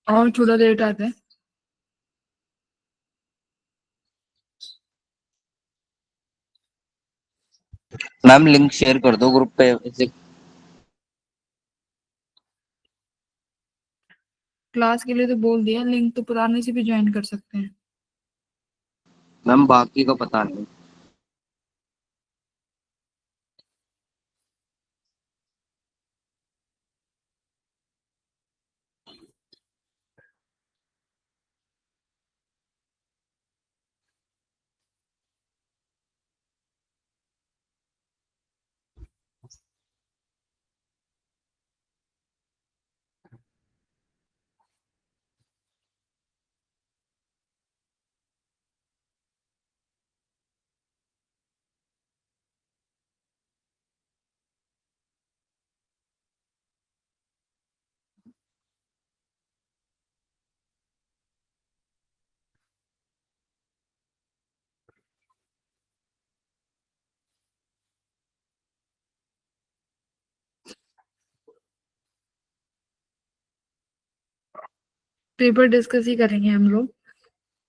और थोड़ा लेट आते हैं। मैम लिंक शेयर कर दो ग्रुप पे ऐसे। क्लास के लिए तो बोल दिया, लिंक तो पुराने से भी ज्वाइन कर सकते हैं। मैम बाकी का पता नहीं। पेपर डिस्कस ही करेंगे हम लोग,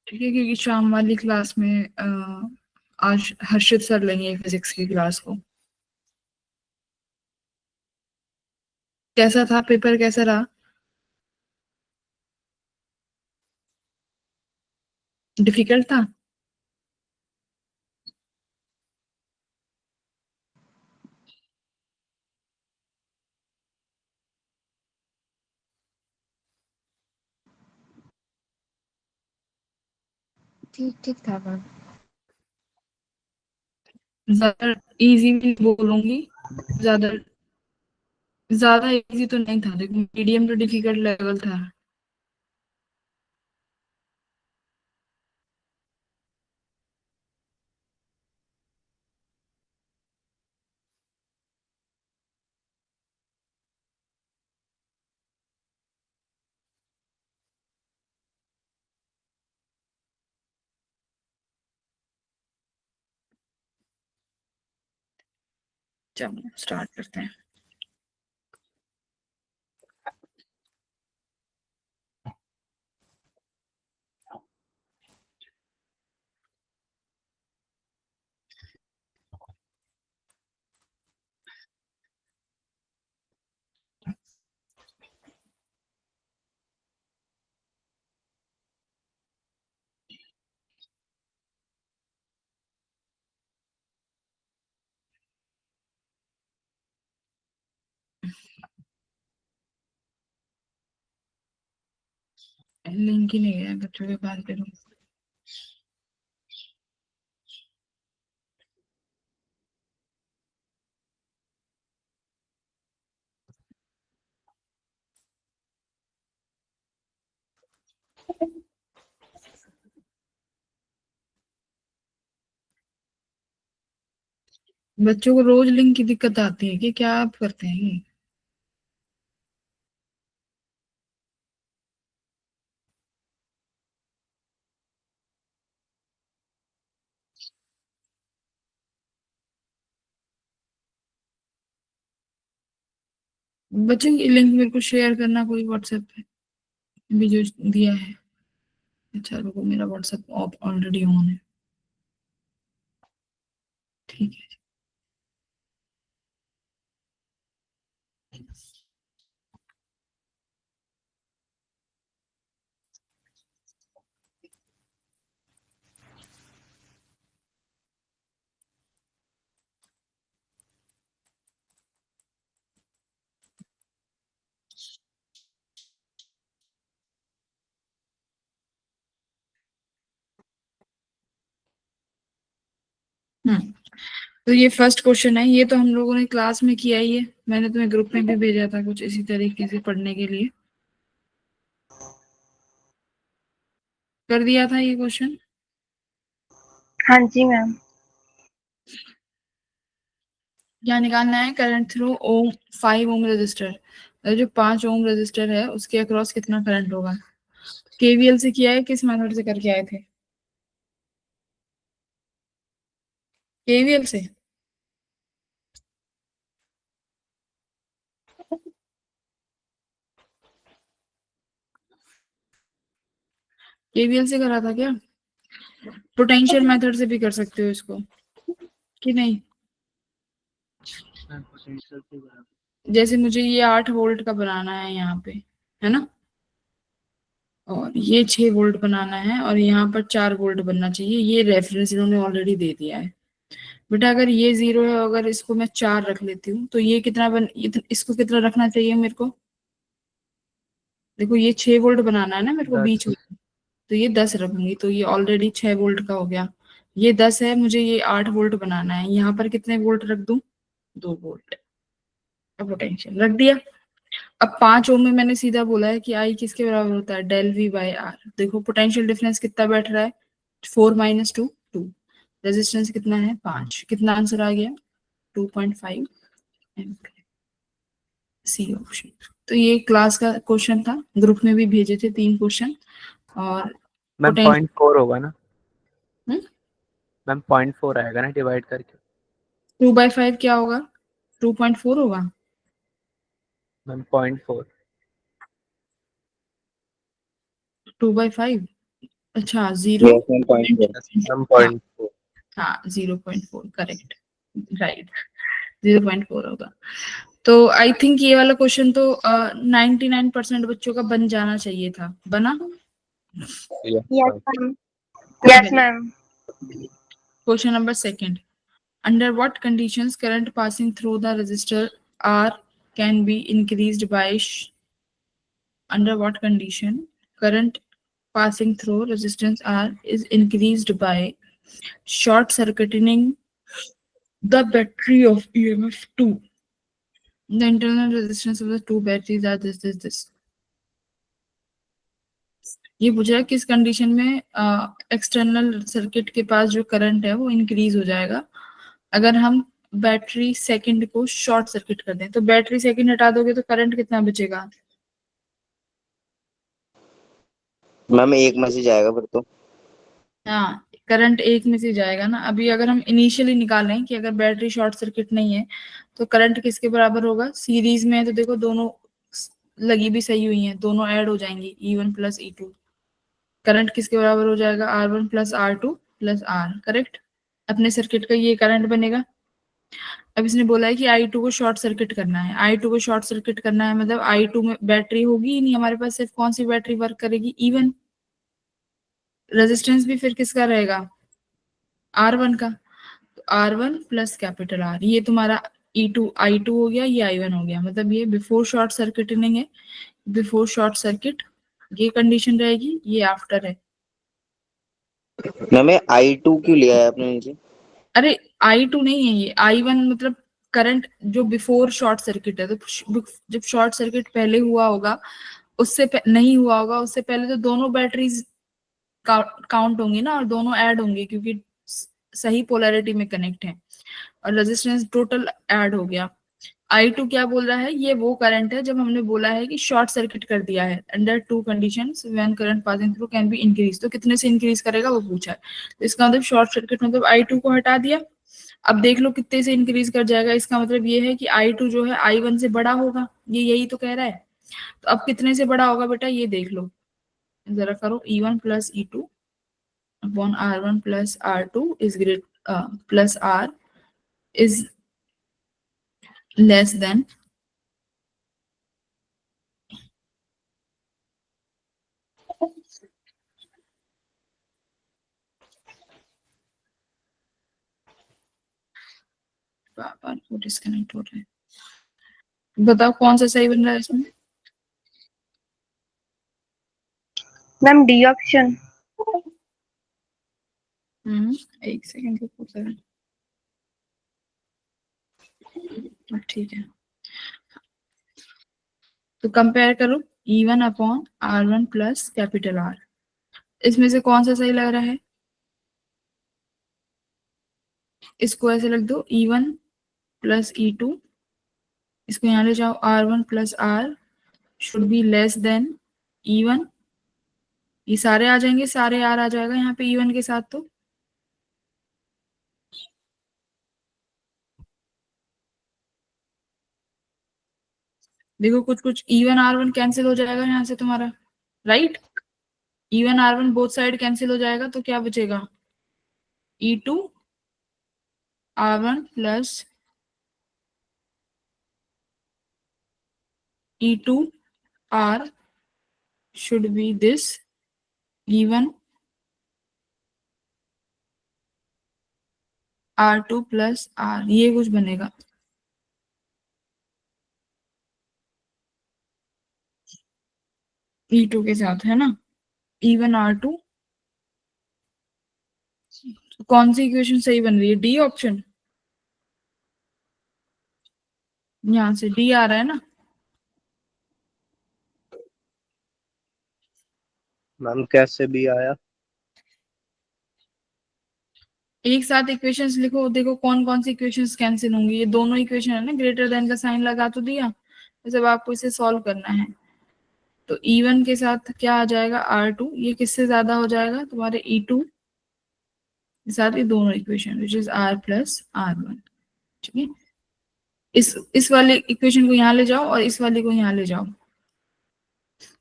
ठीक है, क्योंकि शाम वाली क्लास में आज हर्षित सर लेंगे फिजिक्स की क्लास को। कैसा था पेपर, कैसा रहा? डिफिकल्ट था? ठीक ठीक था मैम। ज्यादा इजी भी बोलूंगी, ज्यादा ज्यादा इजी तो नहीं था, लेकिन मीडियम टू डिफिकल्ट लेवल था। चलो स्टार्ट करते हैं। लिंक ही नहीं गया बच्चों के पास, देखो। बच्चों को रोज लिंक की दिक्कत आती है कि क्या आप करते हैं ये? बच्चों की लिंक मेरे को शेयर करना कोई व्हाट्सएप पे भी जो दिया है। अच्छा रुको, मेरा व्हाट्सएप ऑलरेडी ऑन है। ठीक है। तो ये फर्स्ट क्वेश्चन है, ये तो हम लोगों ने क्लास में किया ही है, मैंने तुम्हें ग्रुप में भी भेजा था कुछ इसी तरीके से पढ़ने के लिए। कर दिया था ये क्वेश्चन। हाँ जी मैम। क्या निकालना है? करंट थ्रू ओम 5 ओम रजिस्टर, जो 5 ओम रजिस्टर है उसके अक्रॉस कितना करंट होगा। केवीएल से किया है, किस मेथड से करके आए थे? केवीएल से। केवीएल से करा था क्या? पोटेंशियल मेथड से भी कर सकते हो इसको कि नहीं? जैसे मुझे ये 8 वोल्ट का बनाना है यहाँ पे, है ना, और ये 6 वोल्ट बनाना है और यहाँ पर 4 वोल्ट बनना चाहिए। ये रेफरेंस इन्होंने ऑलरेडी दे दिया है बेटा। अगर ये 0 है, अगर इसको मैं 4 रख लेती हूँ तो ये कितना इसको कितना रखना चाहिए मेरे को? देखो ये 6 वोल्ट बनाना है ना मेरे को बीच में, तो ये 10 रखूंगी तो ये ऑलरेडी 6 वोल्ट का हो गया। ये 10 है, मुझे ये 8 वोल्ट बनाना है, यहाँ पर कितने वोल्ट रख दूं? 2 वोल्ट का पोटेंशियल रख दिया। अब 5 ओम में मैंने सीधा बोला है कि आई किसके बराबर होता है? Del V by R. देखो पोटेंशियल डिफरेंस कितना बैठ रहा है? 4 माइनस 2 2। रेजिस्टेंस कितना है? 5। कितना आंसर आ गया? 2.5 एम्पीयर। C option. तो ये क्लास का क्वेश्चन था, ग्रुप में भी भेजे थे 3 क्वेश्चन। और मैम 0.4 होगा ना? हम्म, मैम 0.4 आएगा ना डिवाइड करके? 2/5 क्या होगा? 2.4 होगा मैम 0.4। 2/5। अच्छा 0 Yes, मैम, 0.4। मैम हाँ 0.4। हाँ 0.4 करेक्ट, राइट, 0.4 होगा। तो आई थिंक ये वाला क्वेश्चन तो 99% बच्चों का बन जाना चाहिए था। बना? Yes, ma'am. Yes, ma'am. Question number 2. Under what conditions current passing through the resistor R can be increased by under what condition current passing through resistance R is increased by short circuiting the battery of EMF 2? The internal resistance of the two batteries are this. ये पूछ रहा है किस condition में external circuit के पास जो current है वो इंक्रीज हो जाएगा अगर हम बैटरी सेकंड को शॉर्ट सर्किट कर दें। तो बैटरी सेकंड हटा दोगे तो करंट कितना बचेगा? मैम एक में से जाएगा फिर तो। हाँ, करंट एक में से जाएगा ना। अभी अगर हम इनिशियली निकालें कि अगर बैटरी शॉर्ट सर्किट नहीं है तो करंट किसके बराबर होगा? सीरीज में है तो देखो दोनों लगी भी सही हुई हैं, दोनों ऐड हो जाएंगी, E1 प्लस E2। करंट किसके बराबर हो जाएगा? R1 plus R2 plus R, correct. अपने सर्किट का ये करंट बनेगा। अब इसने बोला है कि I2 को शॉर्ट सर्किट करना है। I2 को शॉर्ट सर्किट करना है मतलब I2 में बैटरी होगी ही नहीं हमारे पास, सिर्फ कौन सी बैटरी वर्क करेगी? E1। रेजिस्टेंस भी फिर किसका रहेगा? R1 का। तो R1 प्लस कैपिटल R, ये तुम्हारा E2 I2 हो गया, ये I1 हो गया। मतलब ये बिफोर शॉर्ट सर्किटिंग है, बिफोर शॉर्ट सर्किट ये कंडीशन रहेगी, ये आफ्टर है। मैम ये I2 क्यों लिया है आपने नीचे? अरे I2 नहीं है ये, I1 मतलब करंट जो बिफोर शॉर्ट सर्किट है। तो जब शॉर्ट सर्किट पहले हुआ होगा नहीं हुआ होगा उससे पहले तो दोनों बैटरीज काउंट होंगी ना और दोनों ऐड होंगे क्योंकि सही पोलैरिटी में कनेक्ट है और रेजिस्टेंस टोटल ऐड हो गया। I2 क्या बोल रहा है? ये वो करंट है जब हमने बोला है कि शॉर्ट सर्किट कर दिया है। Under 2 conditions when current passing through can be increase, तो कितने से इंक्रीज करेगा वो पूछा है। तो इसका मतलब शॉर्ट सर्किट मतलब I2 को हटा दिया। अब देख लो कितने से इंक्रीज कर जाएगा। इसका मतलब ये है कि I2 जो है I1 से बड़ा होगा, ये यही तो कह रहा है। तो अब कितने से बड़ा होगा बेटा ये देख लो जरा करो। E1 plus E2 upon R1 plus R2 is great plus R is less than बार को डिस्कनेक्ट हो रहा है। बताओ कौन सा सही बन रहा है इसमें? Ma'am, D option. एक सेकंड रुको जरा। ठीक है, तो कंपेयर करो E1 upon R1 plus capital R। इसमें से कौन सा सही लग रहा है? इसको ऐसे लिख दो E1 प्लस E2, इसको यहाँ ले जाओ R1 plus R should be less than E1। ये सारे आ जाएंगे, सारे R आ जाएगा यहाँ पे E1 के साथ। तो देखो कुछ कुछ E1 R1 कैंसिल हो जाएगा यहाँ से तुम्हारा, right. E1 R1 both side cancel हो जाएगा, तो क्या बचेगा? E2 R1 plus E2 R should be this E1 R2 plus R, ये कुछ बनेगा। E2 के साथ है ना, E1 R2। कौन सी इक्वेशन सही बन रही है? डी ऑप्शन, यहाँ से डी आ रहा है ना। मैम कैसे भी आया? एक साथ इक्वेशंस लिखो, देखो कौन कौन सी इक्वेशंस कैंसिल होंगी। ये दोनों इक्वेशन है ना, ग्रेटर देन का साइन लगा तो दिया, जब आपको इसे सॉल्व करना है तो E1 के साथ क्या आ जाएगा? R2, ये किससे ज्यादा हो जाएगा? तुम्हारे E2 के साथ ये दोनों equation which is R plus R1। ठीक है, इस वाले इक्वेशन को यहाँ ले जाओ और इस वाले को यहाँ ले जाओ।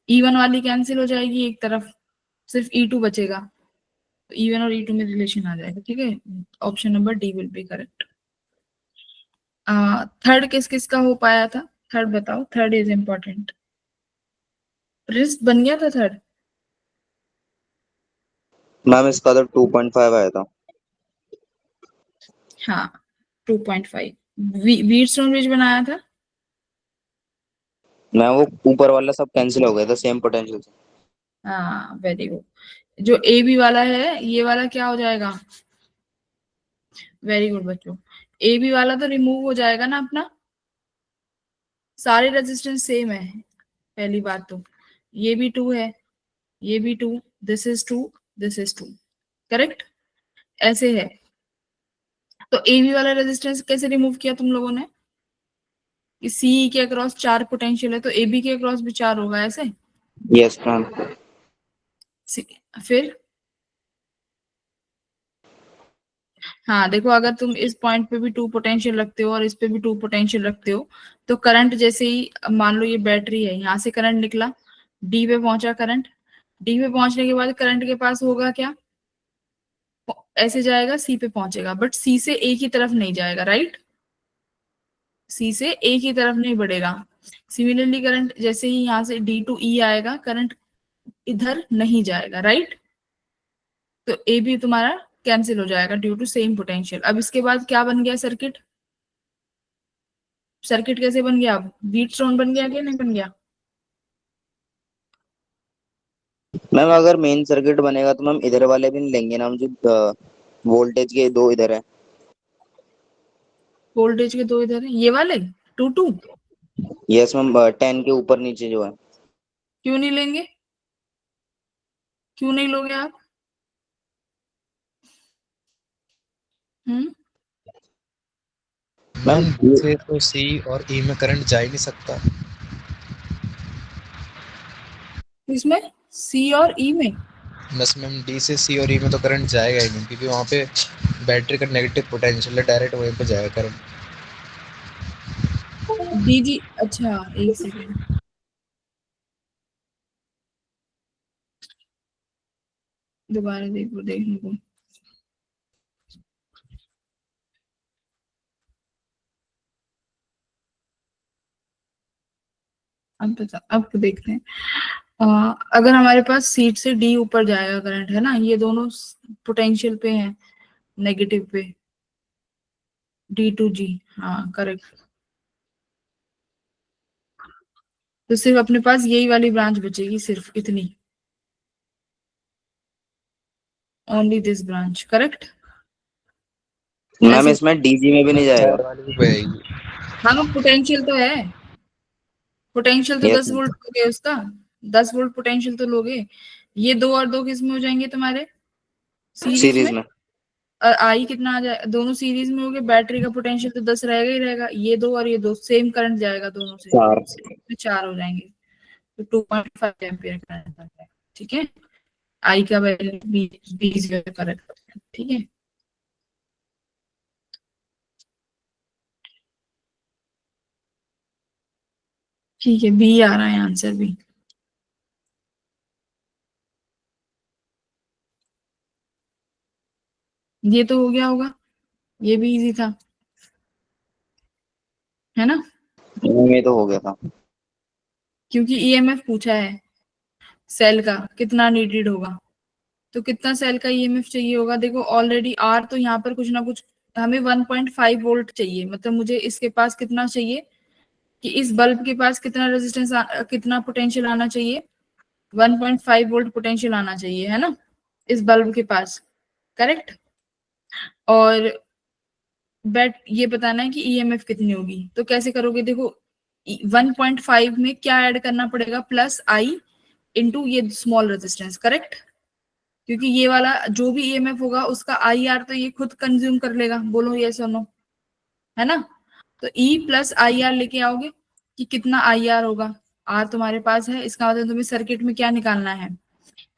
E1 वाली कैंसिल हो जाएगी एक तरफ, सिर्फ E2 बचेगा, तो E1 और E2 में रिलेशन आ जाएगा। ठीक है, option number D will be correct. Third किस किस का हो पाया था? थर्ड बताओ, थर्ड इज इम्पोर्टेंट। रिस्ट बन गया था थर्ड? मैम इसका तो 2.5 आया था। हाँ 2.5। व्हीटस्टोन ब्रिज बनाया था। मैम वो ऊपर वाला सब कैंसिल हो गया था सेम पोटेंशियल से। हाँ वेरी गुड। जो ए बी वाला है, ये वाला क्या हो जाएगा? वेरी गुड बच्चों, ए बी वाला तो रिमूव हो जाएगा ना अपना, सारे रेजिस्टेंस सेम है। पहली बात तो ये भी 2 है, ये भी 2, this is 2, this is 2, correct, ऐसे है। तो ए बी वाला रेजिस्टेंस कैसे रिमूव किया तुम लोगों ने? कि सी के अक्रॉस 4 पोटेंशियल है, तो ए बी के अक्रॉस भी 4 होगा ऐसे। Yes ma'am. फिर हाँ देखो, अगर तुम इस पॉइंट पे भी 2 पोटेंशियल रखते हो और इस पे भी 2 पोटेंशियल रखते हो, तो करंट जैसे ही, मान लो ये बैटरी है, यहाँ से करंट निकला, डी पे पहुंचा करंट, डी पे पहुंचने के बाद करंट के पास होगा क्या? ऐसे जाएगा, सी पे पहुंचेगा, बट सी से ए की तरफ नहीं जाएगा, राइट? सी से ए की तरफ नहीं बढ़ेगा। सिमिलरली करंट जैसे ही यहाँ से डी टू ई आएगा, करंट इधर नहीं जाएगा, राइट? तो ए भी तुम्हारा कैंसिल हो जाएगा ड्यू टू सेम पोटेंशियल। अब इसके बाद क्या बन गया सर्किट? सर्किट कैसे बन गया? अब व्हीटस्टोन बन गया कि नहीं बन गया? मैम अगर मेन सर्किट बनेगा तो मैम इधर वाले भी नहीं लेंगे ना हम, जो वोल्टेज के दो इधर है। वोल्टेज के 2 इधर है, ये वाले 2 2। यस मैम, 10 के ऊपर नीचे जो है। क्यों नहीं लेंगे? क्यों नहीं लोगे आप? हम्म, मैम मैम से तो सी और ई में करंट जा ही नहीं सकता। इसमें सी और ई में? बस मैम डी से सी और ई में तो करंट जाएगा ही नहीं, क्योंकि वहाँ पे बैटरी का नेगेटिव पोटेंशियल है, डायरेक्ट वहीं पे जाएगा करंट। डी जी, अच्छा एक सेकेंड, दोबारा देखो, देखने को। अब बता, अब देखते हैं। अगर हमारे पास सीट से डी ऊपर जाएगा करंट, है ना, ये दोनों पोटेंशियल पे हैं, नेगेटिव पे, डी टू जी, हाँ करेक्ट। तो सिर्फ अपने पास यही वाली ब्रांच बचेगी, सिर्फ इतनी, only this branch, correct. Ma'am ऐसे, इसमें डीजी में भी नहीं जाएगा। साइड वाली भी बहेगी। हाँ पोटेंशियल तो है, पोटेंशियल तो यस 10 मैम। वोल्ट लोगे उसका, 10 वोल्ट पोटेंशियल तो लोगे। ये 2 और 2 किस में हो जाएंगे तुम्हारे? सीरीज सीरीज में। में। और आई कितना आ जाए? दोनों सीरीज में हो गए, बैटरी का पोटेंशियल तो 10 रहेगा ही रहेगा। ये 2 और ये 2 सेम करंट जाएगा दोनों से, 4। 4 हो जाएंगे, तो 2.5 एम्पियर करंट आ जाएगा। ठीक है, आई का वैल्यू 20 करेक्ट। ठीक है, ठीक है, बी आ रहा है आंसर, बी। ये तो हो गया होगा, ये भी इजी था, है ना, ये तो हो गया था। क्योंकि ईएमएफ पूछा है सेल का कितना नीडेड होगा, तो कितना सेल का ईएमएफ चाहिए होगा। देखो ऑलरेडी आर तो यहाँ पर कुछ ना कुछ, हमें 1.5 वोल्ट चाहिए, मतलब मुझे इसके पास कितना चाहिए, कि इस बल्ब के पास कितना रेजिस्टेंस, कितना पोटेंशियल आना चाहिए, 1.5 वोल्ट पोटेंशियल आना चाहिए, है ना, इस बल्ब के पास, करेक्ट। और बेट ये बताना है कि ईएमएफ कितनी होगी, तो कैसे करोगे, देखो 1.5 में क्या ऐड करना पड़ेगा, प्लस आई इंटू ये स्मॉल रेजिस्टेंस, करेक्ट, क्योंकि ये वाला जो भी ईएमएफ होगा उसका आई आर तो ये खुद कंज्यूम कर लेगा, बोलो ये सुनो, है ना। तो ई प्लस आई आर लेके आओगे कि कितना आई आर होगा, आर तुम्हारे पास है, इसका मतलब तुम्हें सर्किट में क्या निकालना है,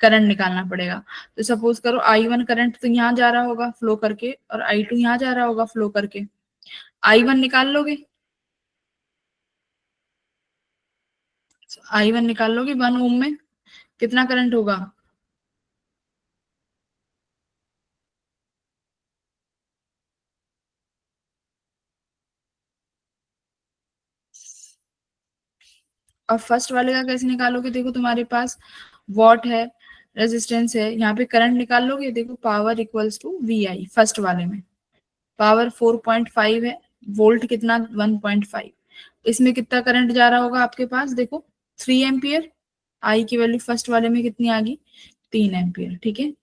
करंट निकालना पड़ेगा। तो सपोज करो आई वन करंट तो यहाँ जा रहा होगा फ्लो करके, और आई टू यहाँ जा रहा होगा फ्लो करके, आई वन निकाल लोगे, आई वन निकाल लोगे, 1 ओम में कितना करंट होगा, और फर्स्ट वाले का कैसे निकालोगे, देखो तुम्हारे पास वॉट है, रेजिस्टेंस है, यहाँ पे करंट निकाल लोगे, देखो power equals to V I, first वाले में पावर 4.5 है, वोल्ट कितना 1.5, इसमें कितना करंट जा रहा होगा आपके पास, देखो 3 एम्पियर, आई की वैल्यू फर्स्ट वाले में कितनी आ गई, 3 एम्पियर, ठीक है,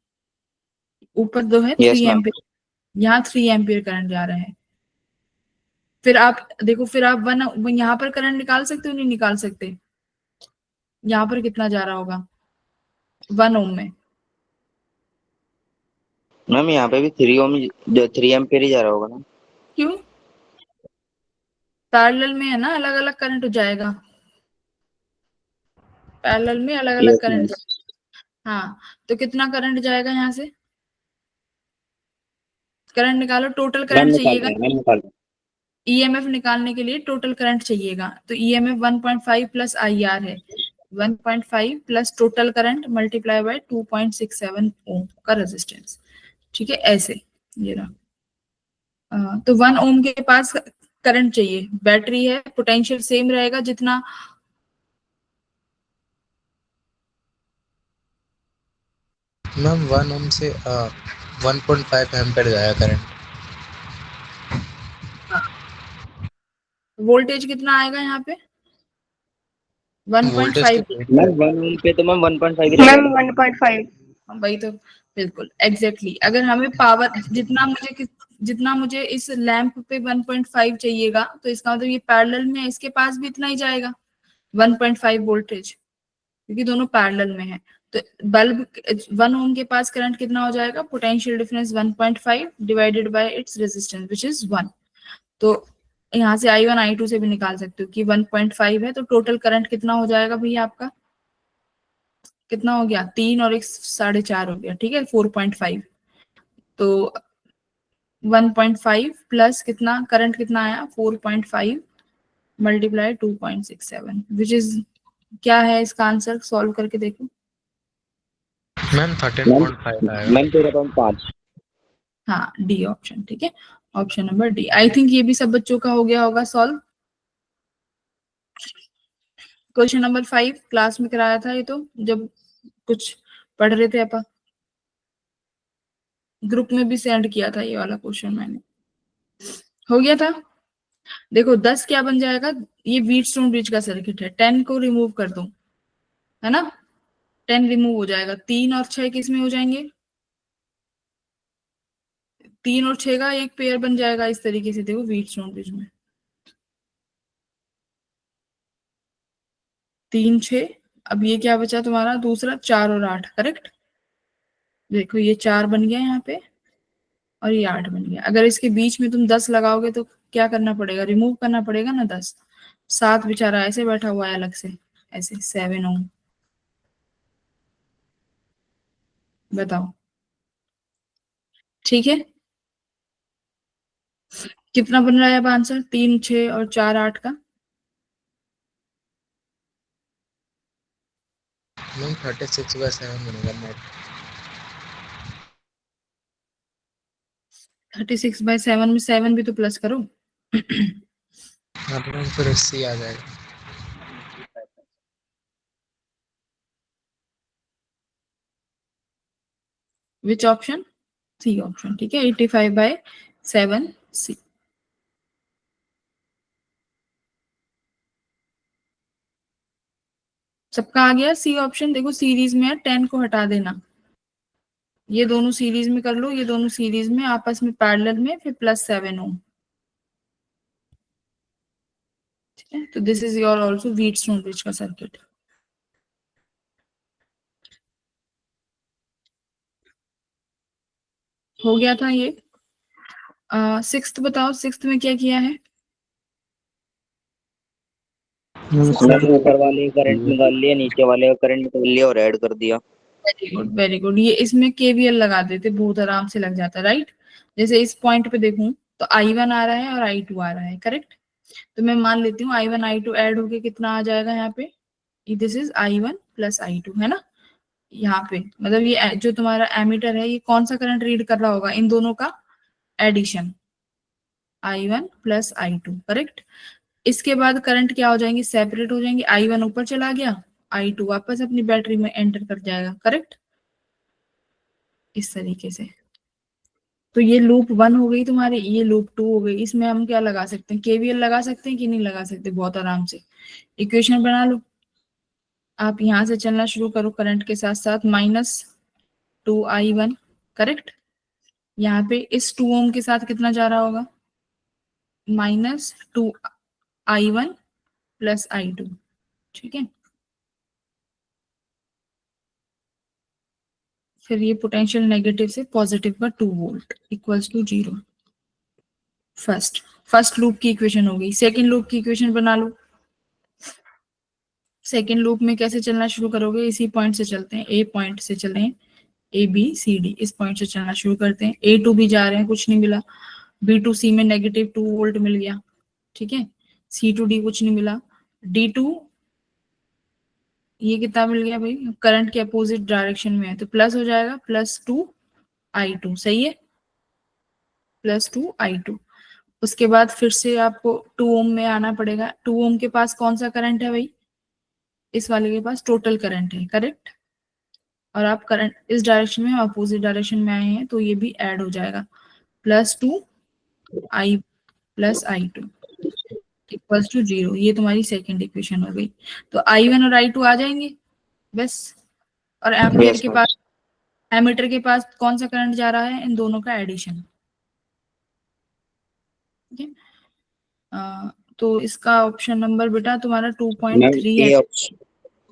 ऊपर दो है यस 3 मैम। एम्पियर, यहाँ 3 एम्पियर करंट जा रहा है। फिर आप देखो, फिर आप वन यहाँ पर करंट निकाल सकते हो, नहीं निकाल सकते, यहाँ पर कितना जा रहा होगा 1 ओम में, मैम यहाँ पे भी 3 ओम, 3 एम्पियर ही जा रहा होगा ना। क्यों, पैरेलल में है ना, अलग अलग करंट हो जाएगा, पैरेलल में अलग अलग यस करंट मैम। जाएगा। हाँ, तो कितना करंट जाएगा यहाँ से, करंट निकालो, टोटल मैम करंट निकाल चाहिएगा, रहे हैं, मैम निकाल रहे ईएमएफ निकालने के लिए टोटल करंट चाहिएगा, तो ईएमएफ 1.5 प्लस आई आर है, 1.5 plus total current multiply by 2.67 ओम का रेजिस्टेंस, ठीक है, ऐसे ये रहा। तो 1 ओम के पास करंट चाहिए, बैटरी है, पोटेंशियल सेम रहेगा जितना, मैम 1 ओम से 1.5 एम्पेयर जाएगा करंट। वोल्टेज कितना आएगा यहाँ पे वोल्टेज तो 1.5, हैं। मैम 1 ओम पे तो मैम 1.5 ही मैम रहेगा। 1.5। वही तो, बिल्कुल एग्जैक्टली अगर हमें पावर जितना मुझे इस लैंप पे 1.5 चाहिएगा, तो इसका मतलब ये पैरेलल में है, इसके पास भी इतना ही जाएगा 1.5 वोल्टेज, क्योंकि दोनों पैरेलल में है। तो बल्ब 1 ओम के पास करंट कितना हो जाएगा, potential difference 1.5 divided by its resistance which is 1। तो यहाँ से आई वन आई टू से भी निकाल सकते हो कि 1.5 है, तो टोटल करंट कितना हो जाएगा भैया आपका, कितना हो गया, 3 और 1 4.5 हो गया, ठीक है, 4.5। तो 1.5 प्लस कितना करंट कितना आया, 4.5 मल्टीप्लाई 2.67 विच इज, क्या है इसका आंसर, सॉल्व करके देखो। मैम मैम 13.5 आएगा। मैम 13.5। हाँ, डी ऑप्शन, ठीक है, option number D. I think ये भी सब बच्चों का हो गया होगा सॉल्व। क्वेश्चन नंबर 5 क्लास में कराया था ये तो, जब कुछ पढ़ रहे थे अपन, ग्रुप में भी सेंड किया था ये वाला क्वेश्चन मैंने, हो गया था। देखो 10 क्या बन जाएगा, ये व्हीटस्टोन ब्रिज का सर्किट है, 10 को रिमूव कर दो, है ना, 10 रिमूव हो जाएगा, 3 और 6 किस में हो जाएंगे, 3 और 6 का एक पेयर बन जाएगा इस तरीके से, देखो व्हीटस्टोन ब्रिज में 3 6, अब ये क्या बचा तुम्हारा दूसरा, 4 और 8, करेक्ट, देखो ये 4 बन गया यहाँ पे और ये 8 बन गया। अगर इसके बीच में तुम 10 लगाओगे तो क्या करना पड़ेगा, रिमूव करना पड़ेगा ना 10, 7 बेचारा ऐसे बैठा हुआ है अलग से, ऐसे 7 ओम, बताओ, ठीक है, कितना बन रहा है अब आंसर, 3 6 और 4 8 का, मैम 36/7 बनेगा नेट। 36/7 में 7 भी तो प्लस करो। यहाँ पे मैम फिर सी आ जाएगा। Which option? सी ऑप्शन, ठीक है। 85/7 सी। सबका आ गया सी ऑप्शन। देखो सीरीज में है, 10 को हटा देना, ये दोनों सीरीज में कर लो, ये दोनों सीरीज में आपस में पैरेलल में, फिर +7 ओम, ठीक है। तो this is your also Wheatstone bridge का सर्किट। हो गया था ये। सिक्स्थ बताओ, सिक्स्थ में क्या किया है? मैम ऊपर वाले करंट निकाल लिया, नीचे वाले का करंट निकाल लिया और ऐड कर दिया। Very good, very good. ये इसमें केवीएल लगा देते, बहुत आराम से लग जाता, राइट। जैसे इस पॉइंट पे देखूं तो I1 आ रहा है और I2 आ रहा है, करेक्ट। तो मैं मान लेती हूँ I1 I2 ऐड होके कितना आ जाएगा यहाँ पे, दिस इज I1 + I2, है ना। यहाँ पे मतलब ये जो तुम्हारा एमीटर है, ये कौन सा करंट रीड कर रहा होगा? इन दोनों का एडिशन, I1 + I2, करेक्ट। इसके बाद करंट क्या हो जाएंगे? सेपरेट हो जाएंगे। I1 ऊपर चला गया, I2 वापस अपनी बैटरी में एंटर कर जाएगा, करेक्ट, इस तरीके से। तो ये लूप 1 हो गई तुम्हारी, ये लूप 2 हो गई। इसमें हम क्या लगा सकते हैं? केवीएल लगा सकते हैं कि नहीं लगा सकते? बहुत आराम से इक्वेशन बना लो। आप यहां से चलना शुरू करो करंट के साथ साथ, -2I1, करेक्ट। यहाँ पे इस 2 ओम के साथ कितना जा रहा होगा? -2I1 + I2, ठीक है। फिर ये पोटेंशियल नेगेटिव से पॉजिटिव का 2 volt equals to 0। First loop की इक्वेशन हो गई। सेकेंड लूप की इक्वेशन बना लो। सेकेंड लूप में कैसे चलना शुरू करोगे? इसी पॉइंट से चलते हैं, ए पॉइंट से चलते हैं, ABCD, इस पॉइंट से चलना शुरू करते हैं। A2 भी जा रहे हैं, कुछ नहीं मिला। B2C में -2 वोल्ट मिल गया, ठीक है। C2D कुछ नहीं मिला। D2 ये कितना मिल गया भाई? करंट के अपोजिट डायरेक्शन में है तो प्लस हो जाएगा, +2I2, सही है, +2I2। उसके बाद फिर से आपको 2 ओम में आना पड़ेगा। 2 ओम के पास कौन सा करंट है भाई? इस वाले के पास टोटल करंट है, करेक्ट। और आप करंट इस डायरेक्शन में, अपोजिट डायरेक्शन में आए हैं, तो ये भी ऐड हो जाएगा, +2I + I2 इक्वल्स टू 0। ये तुम्हारी सेकेंड इक्वेशन हो गई। तो I1 और I2 आ जाएंगे बस। और एम्पियर यस के मैम। पास, एमीटर के पास कौन सा करंट जा रहा है? इन दोनों का एडिशन, ठीक है। तो इसका ऑप्शन नंबर बेटा तुम्हारा मैम 2.3 ए है। ऑप्शन,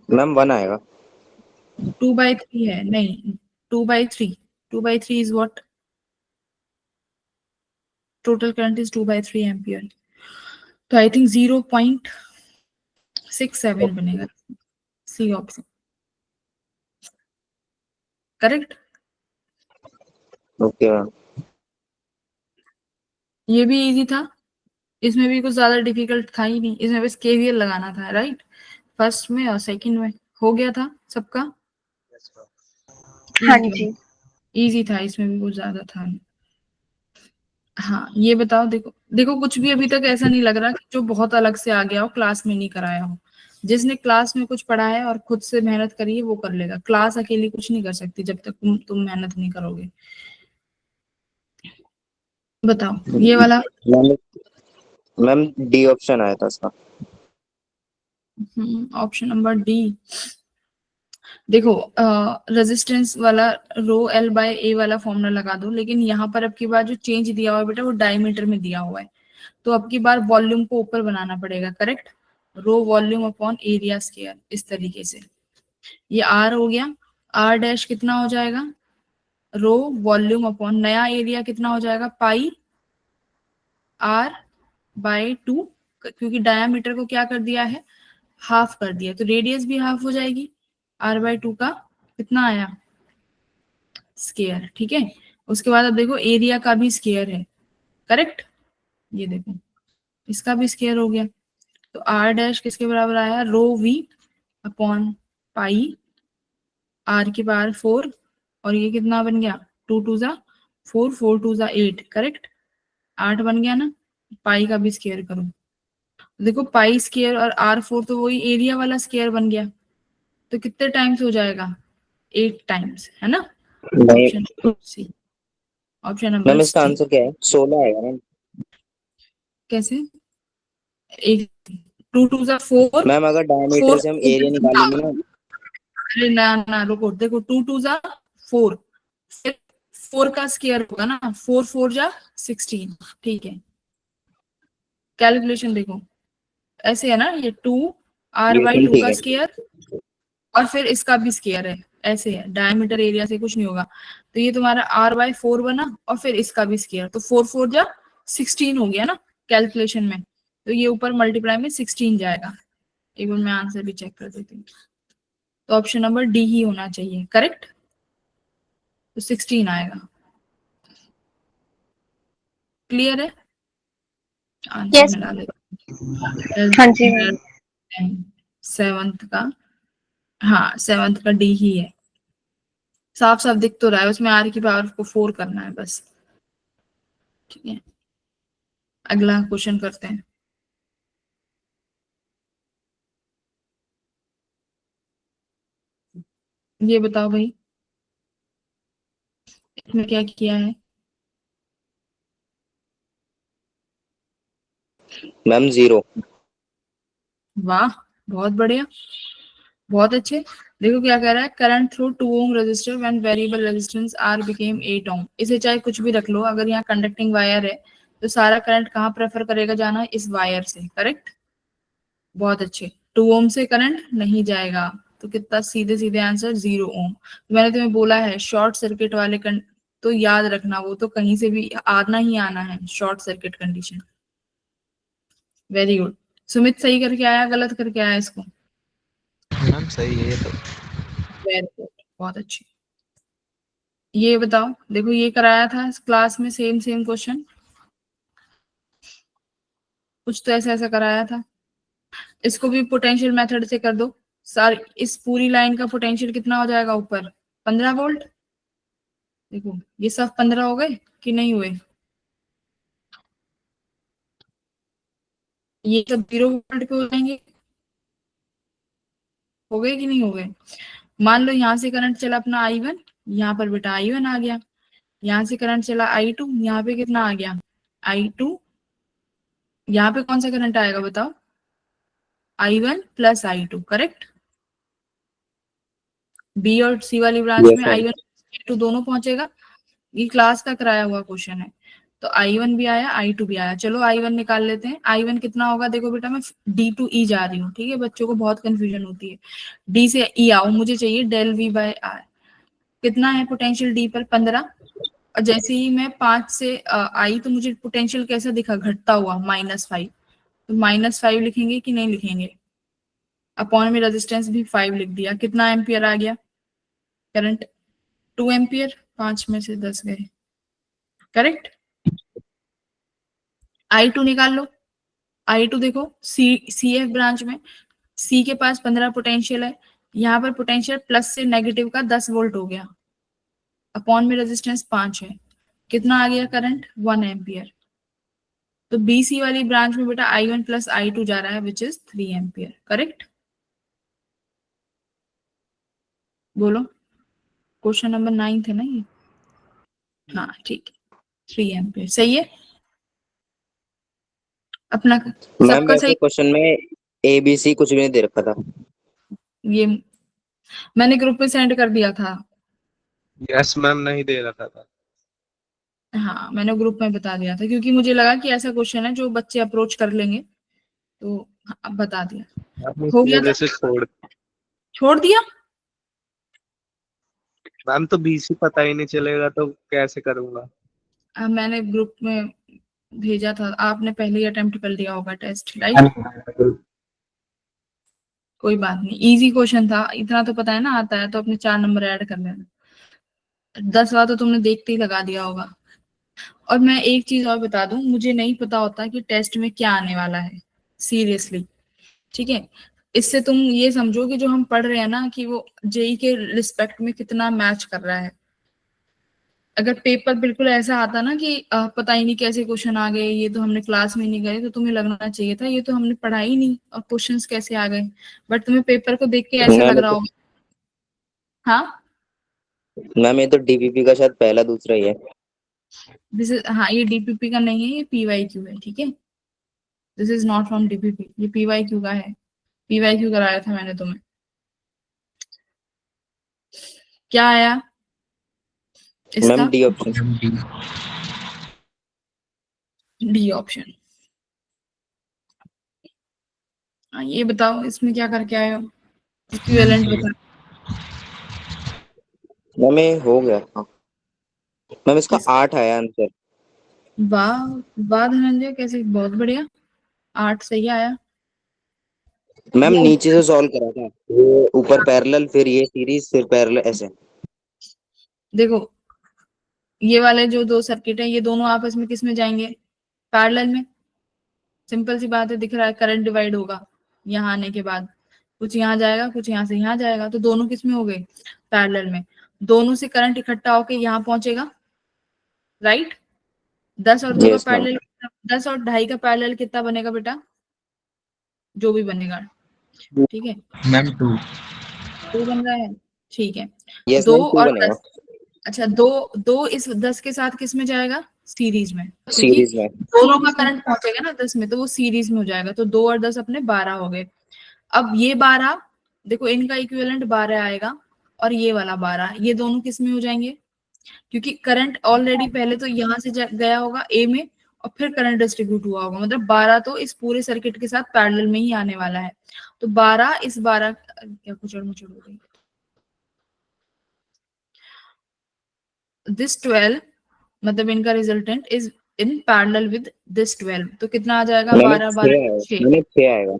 मैम 1 आएगा। 2/3 है, नहीं, 2/3। 2/3 is what? Total current is 2/3 ampere. तो आई थिंक 0.67 बनेगा, C option, correct. Okay ma'am. ये भी इजी था, इसमें भी कुछ ज्यादा डिफिकल्ट था ही नहीं, इसमें बस केवीएल लगाना था, राइट। फर्स्ट में और सेकंड में हो गया था सबका। हाँ ठीक है, जी। इजी था, इसमें भी कुछ ज्यादा था नहीं। हाँ ये बताओ, देखो देखो कुछ भी अभी तक ऐसा नहीं लग रहा कि जो बहुत अलग से आ गया हो, क्लास में नहीं कराया हो। जिसने क्लास में कुछ पढ़ा है और खुद से मेहनत करी है वो कर लेगा। क्लास अकेली कुछ नहीं कर सकती जब तक तुम मेहनत नहीं करोगे। बताओ ये वाला। मैम मैम डी ऑप्शन आया था इसका। Option number D. देखो रेजिस्टेंस वाला ρL/A वाला फॉर्मूला लगा दो, लेकिन यहाँ पर अब की बार जो चेंज दिया हुआ है बेटा वो डायमीटर में दिया हुआ है। तो अब की बार वॉल्यूम को ऊपर बनाना पड़ेगा, correct. Rho volume upon area square, इस तरीके से। ये R हो गया। R' कितना हो जाएगा? रो वॉल्यूम अपॉन नया एरिया कितना हो जाएगा? πr/2, क्योंकि डायामीटर को क्या कर दिया है? हाफ कर दिया, तो रेडियस भी हाफ हो जाएगी। R/2 का कितना आया? स्केयर, ठीक है। उसके बाद अब देखो एरिया का भी स्केयर है, करेक्ट। ये देखो इसका भी स्केयर हो गया। तो R' किसके बराबर आया? ρV अपॉन पाई R की पावर 4, और ये कितना बन गया? 2 2 जा 4, 4 2 जा 8, करेक्ट। 8 बन गया ना, पाई का भी स्क्वायर करो, देखो पाई स्क्वायर और R4 तो वही एरिया वाला स्क्वायर बन गया, तो कितने टाइम्स हो जाएगा, 8 टाइम्स, है ना। नहीं option C, option number ma'am, इसका सी। आंसर क्या है? 16 आएगा मैम। कैसे, एक 2 2 जा 4, मैम अगर डायमीटर 4 से हम एरिया निकालेंगे ना, अरे ना ना रुको, देखो 2 2 जा 4, फिर 4 का स्क्वायर होगा ना, 4 4 जा 16, ठीक है। कैलकुलेशन देखो, ऐसे है ना, ये 2 आर ये बाई एकदम 2 ठीक का है। स्क्वायर, और फिर इसका भी स्क्वायर है, ऐसे है, डायमीटर एरिया से कुछ नहीं होगा, तो ये तुम्हारा R/4 बना, और फिर इसका भी स्क्वायर, तो 4 4 जा 16 हो गया ना कैलकुलेशन में, तो ये ऊपर मल्टीप्लाई में 16 जाएगा। एक बार मैं आंसर भी चेक कर देती हूँ, तो ऑप्शन नंबर डी ही होना चाहिए, करेक्ट, तो 16 आएगा। क्लियर है, आंसर यस मिला मैम। लेते हाँ जी मैम। हैं। सेवंथ का, हाँ सेवंथ का डी ही है, साफ साफ दिख तो रहा है, उसमें आर की पावर को 4 करना है बस, ठीक है। अगला क्वेश्चन करते हैं। ये बताओ भाई, इसमें क्या किया है। मैम 0। वाह, बहुत बढ़िया, बहुत अच्छे। देखो क्या कह रहा है, current through 2 ohm resistor when variable resistance R became 8 ohm. इसे चाहे कुछ भी रख लो, अगर यहाँ कंडक्टिंग वायर है तो सारा करंट कहाँ प्रेफर करेगा जाना, इस वायर से, करेक्ट। बहुत अच्छे, 2 ओम से करंट नहीं जाएगा, तो कितना सीधे सीधे आंसर 0 ओम। मैंने तुम्हें बोला है शॉर्ट सर्किट वाले तो याद रखना, वो तो कहीं से भी आना ही आना है, short circuit condition. Very good, Sumit सही करके आया, गलत करके आया इसको। मैम सही है ये तो। वेरी गुड, बहुत अच्छी। ये बताओ, देखो ये कराया था इस क्लास में, सेम सेम क्वेश्चन, कुछ तो ऐसा ऐसा कराया था। इसको भी पोटेंशियल मेथड से कर दो, सर इस पूरी लाइन का पोटेंशियल कितना हो जाएगा ऊपर, 15 वोल्ट। देखो ये सब 15 हो गए कि नहीं हुए, ये सब 0 वोल्ट पे हो जाएंगे, हो गए कि नहीं हो गए। मान लो यहाँ से करंट चला अपना I1, यहाँ पर बेटा I1 आ गया, यहाँ से करंट चला I2, यहाँ पे कितना आ गया I2, यहाँ पे कौन सा करंट आएगा बताओ, I1 plus I2, correct. B और सी वाली ब्रांच यस में मैम। I1 I2 दोनों पहुंचेगा, ये क्लास का कराया हुआ क्वेश्चन है, तो I1 भी आया I2 भी आया। चलो I1 निकाल लेते हैं, I1 कितना होगा, देखो बेटा मैं D टू E जा रही हूँ, ठीक है, बच्चों को बहुत कंफ्यूजन होती है, D से E आओ, मुझे चाहिए डेल V बाय R। कितना है पोटेंशियल D पर, 15, और जैसे ही मैं 5 से आई तो मुझे पोटेंशियल कैसा दिखा, घटता हुआ, -5, तो -5 लिखेंगे कि नहीं लिखेंगे, अपॉन में रेजिस्टेंस भी 5 लिख दिया, कितना एम्पियर आ गया करंट, 2 एम्पियर, 5 में से 10 गए, करेक्ट। I2 निकाल लो, I2 देखो सी एफ ब्रांच में, सी के पास 15 पोटेंशियल है, यहाँ पर पोटेंशियल प्लस से नेगेटिव का 10 वोल्ट हो गया, अपॉन में रेजिस्टेंस 5 है, कितना आ गया करंट, 1 एम्पियर। तो बीसी वाली ब्रांच में बेटा I1 प्लस I2 जा रहा है, विच इज 3 एम्पियर, करेक्ट। बोलो, क्वेश्चन नंबर 9 है ना ये, हाँ ठीक है, 3 एम्पियर सही है अपना, मैम सबका वैसे सही। क्वेश्चन में ABC कुछ भी नहीं दे रखा था। ये मैंने ग्रुप में सेंड कर दिया था, यस मैम, नहीं दे रखा था। हाँ मैंने ग्रुप में बता दिया था, क्योंकि मुझे लगा कि ऐसा क्वेश्चन है जो बच्चे अप्रोच कर लेंगे, तो अब बता दिया, आपने हो इसी गया वजह था, से छोड़ दिया। मैम तो BC पता ही नहीं चलेगा तो कैसे करूंगा। मैंने ग्रुप में भेजा था, आपने पहले ही अटेम्प्ट कर लिया होगा टेस्ट, राइट। कोई बात नहीं, इजी क्वेश्चन था, इतना तो पता है ना, आता है तो अपने 4 नंबर ऐड कर लेना, 10 बार तो तुमने देखते ही लगा दिया होगा। और मैं एक चीज और बता दूं, मुझे नहीं पता होता कि टेस्ट में क्या आने वाला है, सीरियसली, ठीक है। इससे तुम ये समझो कि जो हम पढ़ रहे हैं ना, कि वो जेई के रिस्पेक्ट में कितना मैच कर रहा है, अगर पेपर बिल्कुल ऐसा आता ना कि पता ही नहीं कैसे क्वेश्चन आ गए, ये तो हमने क्लास में नहीं गए, तो तुम्हें लगना चाहिए था ये तो हमने पढ़ा ही नहीं और क्वेश्चंस कैसे आ गए। बट तुम्हें पेपर को देख के ऐसे लग मैम रहा होगा। हाँ, मैम ये तो डीपीपी का शायद पहला दूसरा ही है। दिस इज, हाँ ये डीपीपी का नहीं है, ये पीवाईक्यू है, ठीक है। This is not from DPP, ये पीवाईक्यू का है। पीवाईक्यू कराया था मैंने तुम्हें। क्या आया इसका? Ma'am D option. Ma'am D. D option. हाँ, ये बताओ इसमें क्या करके आए हो? इक्विवेलेंट ये बता। मैम ये हो गया, हाँ। मैम इसका किस 8 आया आंसर। वाह, वाह धनंजय, कैसे, बहुत बढ़िया, 8 सही आया। मैम वो नीचे से सॉल्व करा था, ये ऊपर पैरेलल, फिर ये सीरीज, फिर पैरेलल, ऐसे। देखो, ये वाले जो दो सर्किट है, ये दोनों आपस में किस में जाएंगे? पैरेलल में। सिंपल सी बात है, दिख रहा है करंट डिवाइड होगा यहाँ आने के बाद, कुछ यहाँ जाएगा, कुछ यहाँ से यहाँ जाएगा, तो दोनों किस में हो गए? पैरेलल में। दोनों से करंट इकट्ठा होके यहाँ पहुंचेगा, राइट। 10 और 2 का यस मैम। पैरेलल, 10 और 2.5 का पैरेलल कितना बनेगा बेटा? जो भी बनेगा, ठीक है। मैम 2। 2 बन रहा है, ठीक है। यस 2 मैम 2 और बनेगा 10, अच्छा, दो दो इस 10 के साथ किस में जाएगा? सीरीज में, क्योंकि सीरीज में। दोनों का करंट पहुंचेगा ना 10 में, तो वो सीरीज में हो जाएगा, तो 2 और 10 अपने 12 हो गए। अब ये 12, देखो इनका इक्विवेलेंट 12 आएगा, और ये वाला 12, ये दोनों किस में हो जाएंगे? क्योंकि करंट ऑलरेडी पहले तो यहाँ से गया होगा ए में, और फिर करंट डिस्ट्रीब्यूट हुआ होगा, मतलब 12 तो इस पूरे सर्किट के साथ पैरेलल में ही आने वाला है। तो 12 इस 12, क्या कुचड़ मुचड़ हो गई, दिस 12, मतलब इनका resultant is in parallel with this 12, तो कितना आ जाएगा? मैंने 12 6 12 आएगा, 6, मैंने 6 आएगा।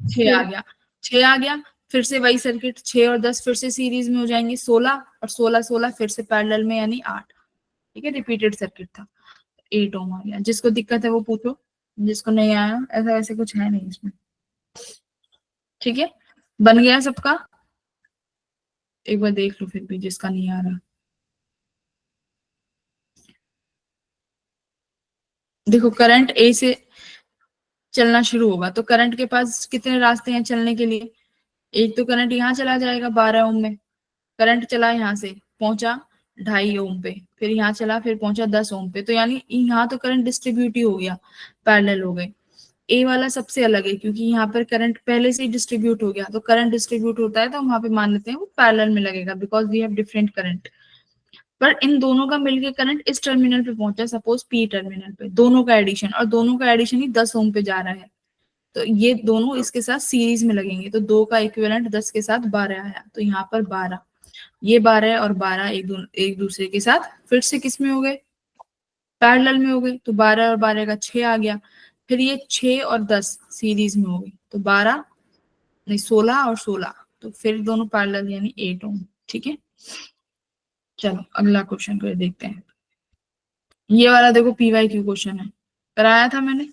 6 आ गया, 6 आ गया। फिर से वही सर्किट, 6 और 10 फिर से सीरीज में हो जाएंगे, 16 और 16 16 फिर से पैरेलल में, यानी 8। ठीक है, रिपीटेड सर्किट था, 8 ओम आ गया। जिसको दिक्कत है वो पूछो, जिसको नहीं आया, ऐसा वैसे कुछ है नहीं इसमें। ठीक है, बन गया सबका? एक बार देख लो फिर भी जिसका नहीं आ रहा। देखो, करंट ए से चलना शुरू होगा, तो करंट के पास कितने रास्ते हैं चलने के लिए? एक तो करंट यहाँ चला जाएगा 12 ओम में, करंट चला यहाँ से, पहुंचा 2.5 ओम पे, फिर यहाँ चला, फिर पहुंचा 10 ओम पे, तो यानी यहाँ तो करंट डिस्ट्रीब्यूट ही हो गया, पैरेलल हो गए। ए वाला सबसे अलग है, क्योंकि यहाँ पर करंट पहले से ही डिस्ट्रीब्यूट हो गया, तो करंट डिस्ट्रीब्यूट होता है तो हम वहां पे मान लेते हैं वो पैरेलल में लगेगा, because we have different current. पर इन दोनों का मिलके करंट इस टर्मिनल पे पहुंचा, सपोज पी टर्मिनल पे, दोनों का एडिशन, और दोनों का एडिशन ही 10 ओम पे जा रहा है, तो ये दोनों इसके साथ सीरीज में लगेंगे, तो 2 का इक्विवेलेंट 10 के साथ 12 आया, तो यहाँ पर 12, ये 12 और 12 एक दूसरे के साथ फिर से किस में हो गए? पैरेलल में हो गए, तो 12 और 12 का 6 आ गया। फिर ये 6 और 10 सीरीज में हो गई, तो 12 नहीं 16 और 16, तो फिर दोनों पैरेलल, यानी 8 ओम। ठीक है, चलो अगला क्वेश्चन कर देखते हैं। ये वाला देखो पीवाईक्यू क्वेश्चन है, कराया था मैंने,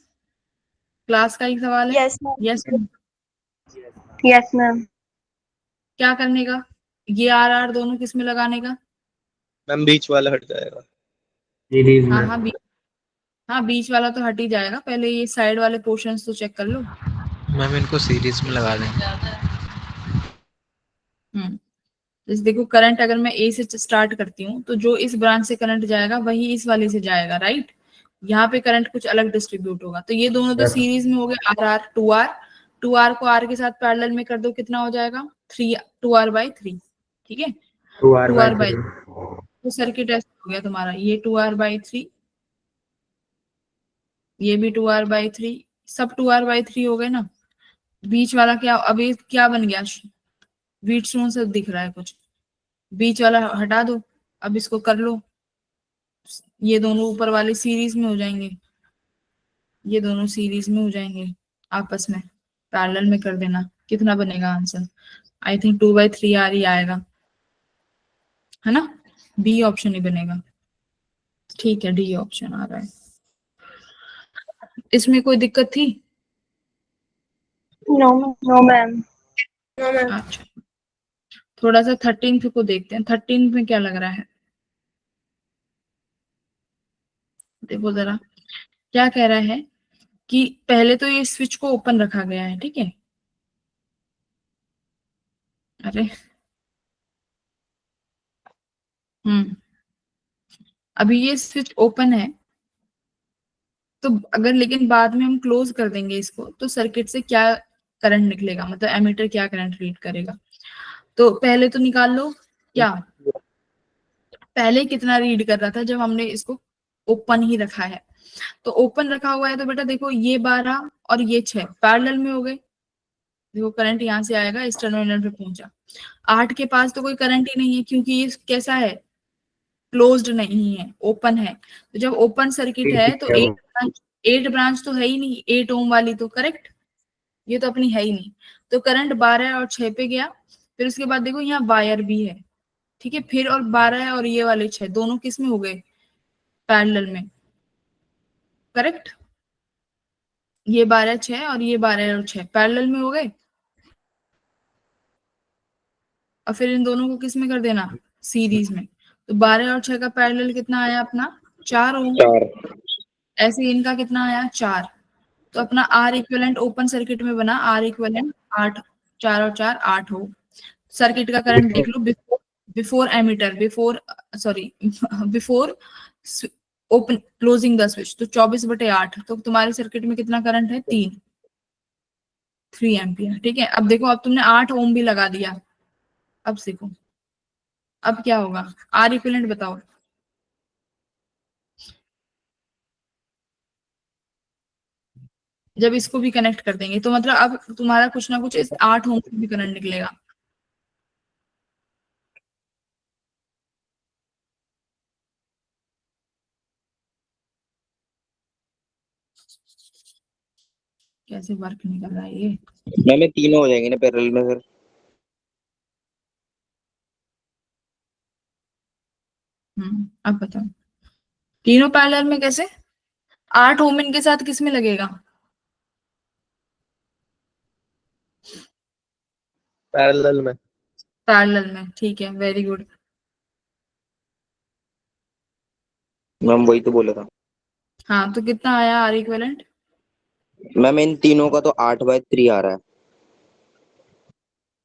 क्लास का ही सवाल है। Yes, ma'am. Yes, Yes, ma'am. क्या करने का? ये आर आर दोनों किस में लगाने का? मैम बीच वाला हट जाएगा। हाँ हाँ, हाँ बीच वाला तो हट ही जाएगा, पहले ये साइड वाले पोर्शंस तो चेक कर लो। मैम इनको सीरीज में लगा देंगे। जैसे देखो, करंट अगर मैं ए से स्टार्ट करती हूँ, तो जो इस ब्रांच से करंट जाएगा वही इस वाले से जाएगा, राइट। यहाँ पे करंट कुछ अलग डिस्ट्रीब्यूट होगा, तो ये दोनों तो सीरीज में हो गए, आर आर 2R, 2R को R के साथ पैरेलल में कर दो, कितना हो जाएगा? 3, 2R/3, ठीक है, 2R/3, तो सर्किट ऐसा हो गया तुम्हारा, ये 2R/3, ये भी 2R/3, सब 2R/3 हो गए ना। बीच वाला क्या अभी क्या बन गया? व्हीट स्टोन से दिख रहा है कुछ, बीच वाला हटा दो, अब इसको कर लो, ये दोनों ऊपर वाले सीरीज में हो जाएंगे, ये दोनों सीरीज में हो जाएंगे आपस में, पैरेलल में कर देना, कितना बनेगा आंसर? आई थिंक 2/3R ही आएगा, है ना। बी ऑप्शन ही बनेगा, ठीक है, डी ऑप्शन आ रहा है। इसमें कोई दिक्कत थी? No, no, ma'am. अच्छा, थोड़ा सा 13th को देखते हैं, 13th में क्या लग रहा है? देखो जरा क्या कह रहा है कि पहले तो ये स्विच को ओपन रखा गया है, ठीक है। अरे हम्म, अभी ये स्विच ओपन है, तो अगर लेकिन बाद में हम क्लोज कर देंगे इसको, तो सर्किट से क्या करंट निकलेगा, मतलब एमीटर क्या करंट रीड करेगा। तो पहले तो निकाल लो क्या, पहले कितना रीड कर रहा था जब हमने इसको ओपन ही रखा है। तो ओपन रखा हुआ है तो बेटा देखो ये 12 और ये 6 पैरेलल में हो गए। देखो करंट यहाँ से आएगा, इस टर्मिनल पे पहुंचा। 8 के पास तो कोई करंट ही नहीं है, क्योंकि ये कैसा है, क्लोज्ड नहीं है, ओपन है। तो जब ओपन सर्किट है तो 8 ब्रांच तो है ही नहीं, 8 ओम वाली तो, करेक्ट, ये तो अपनी है ही नहीं। तो करंट 12 और 6 पे गया। फिर उसके बाद देखो यहाँ वायर भी है, ठीक है। फिर और 12 और ये वाले 6 दोनों किस में हो गए, पैरेलल में, करेक्ट। ये 12 6 और ये 12 और 6 पैरेलल में हो गए। और फिर इन दोनों को किस में कर देना, सीरीज में। तो 12 और 6 का पैरेलल कितना आया अपना, 4 ओम। 4। ऐसे ही इनका कितना आया, 4। तो अपना आर इक्विवेलेंट ओपन सर्किट में बना, आर इक्विवेलेंट 8, 4 और 4 8 हो। सर्किट का करंट देख लो, before before ammeter, before sorry before open closing the switch, तो 24/8। तो तुम्हारे सर्किट में कितना करंट है, 3 एम्पियर, ठीक है। अब देखो, अब तुमने 8 ओम भी लगा दिया। अब देखो अब क्या होगा, आर इक्विवेलेंट बताओ। जब इसको भी कनेक्ट कर देंगे तो मतलब अब तुम्हारा कुछ ना कुछ इस 8 ओम से भी करंट निकलेगा। कैसे वर्क नहीं कर रहा है ये। मैम ये तीनों हो जाएंगे ना पैरेलल में फिर। अब बताओ तीनों पैरेलल में कैसे, 8 ओम इनके साथ किस में लगेगा, पैरेलल में। पैरेलल में, ठीक है, वेरी गुड। मैम वही तो बोला था। हाँ तो कितना आया आर इक्विवेलेंट, मैम इन तीनों का तो 8/3 आ रहा है।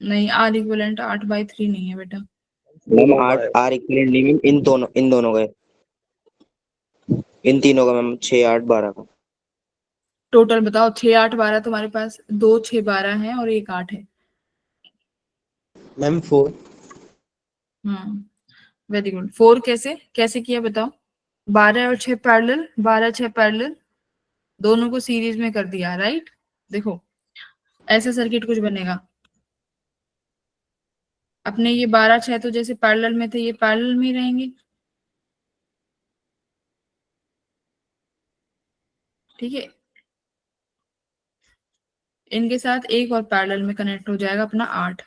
नहीं आर इक्विवेलेंट 8/3 नहीं है बेटा। मैम 8 आर इक्विवेलेंट नहीं मैम, इन दोनों का, इन तीनों का मैम 6 8 12 का। टोटल बताओ, 6 8 12 तुम्हारे पास, 2 6 12 है और एक 8 है। मैम 4। Very good. 4 कैसे कैसे किया बताओ, 12 और 6 पैरेलल, 12 6 पैरेलल, दोनों को सीरीज में कर दिया, राइट। देखो ऐसा सर्किट कुछ बनेगा। अपने ये 12 6 तो जैसे पैरेलल में थे, ये पैरेलल में ही रहेंगे, ठीक है। इनके साथ एक और पैरेलल में कनेक्ट हो जाएगा अपना 8,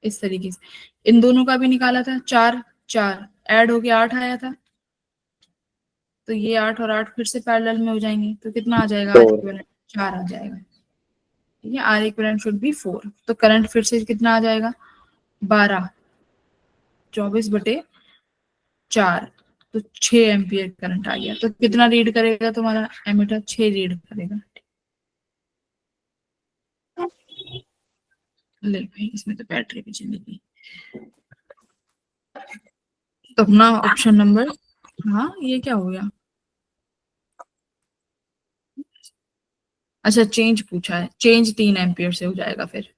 इस तरीके से। इन दोनों का भी निकाला था, 4 4 ऐड होके 8 आया था। तो ये 8 और 8 फिर से पैरेलल में हो जाएंगे, तो कितना आ जाएगा, आर 4। इक्विवेलेंट 4 आ जाएगा, ठीक है। R equivalent should be 4। तो करंट फिर से कितना आ जाएगा, 12 24/4, तो 6 एम्पियर करंट आ गया। तो कितना रीड करेगा तुम्हारा एमीटर, 6 रीड करेगा। ले भाई, इसमें तो बैटरी भी चलेगी। तो अपना ऑप्शन नंबर, हाँ ये क्या हो गया, अच्छा चेंज पूछा है, चेंज 3 एम्पियर से हो जाएगा फिर,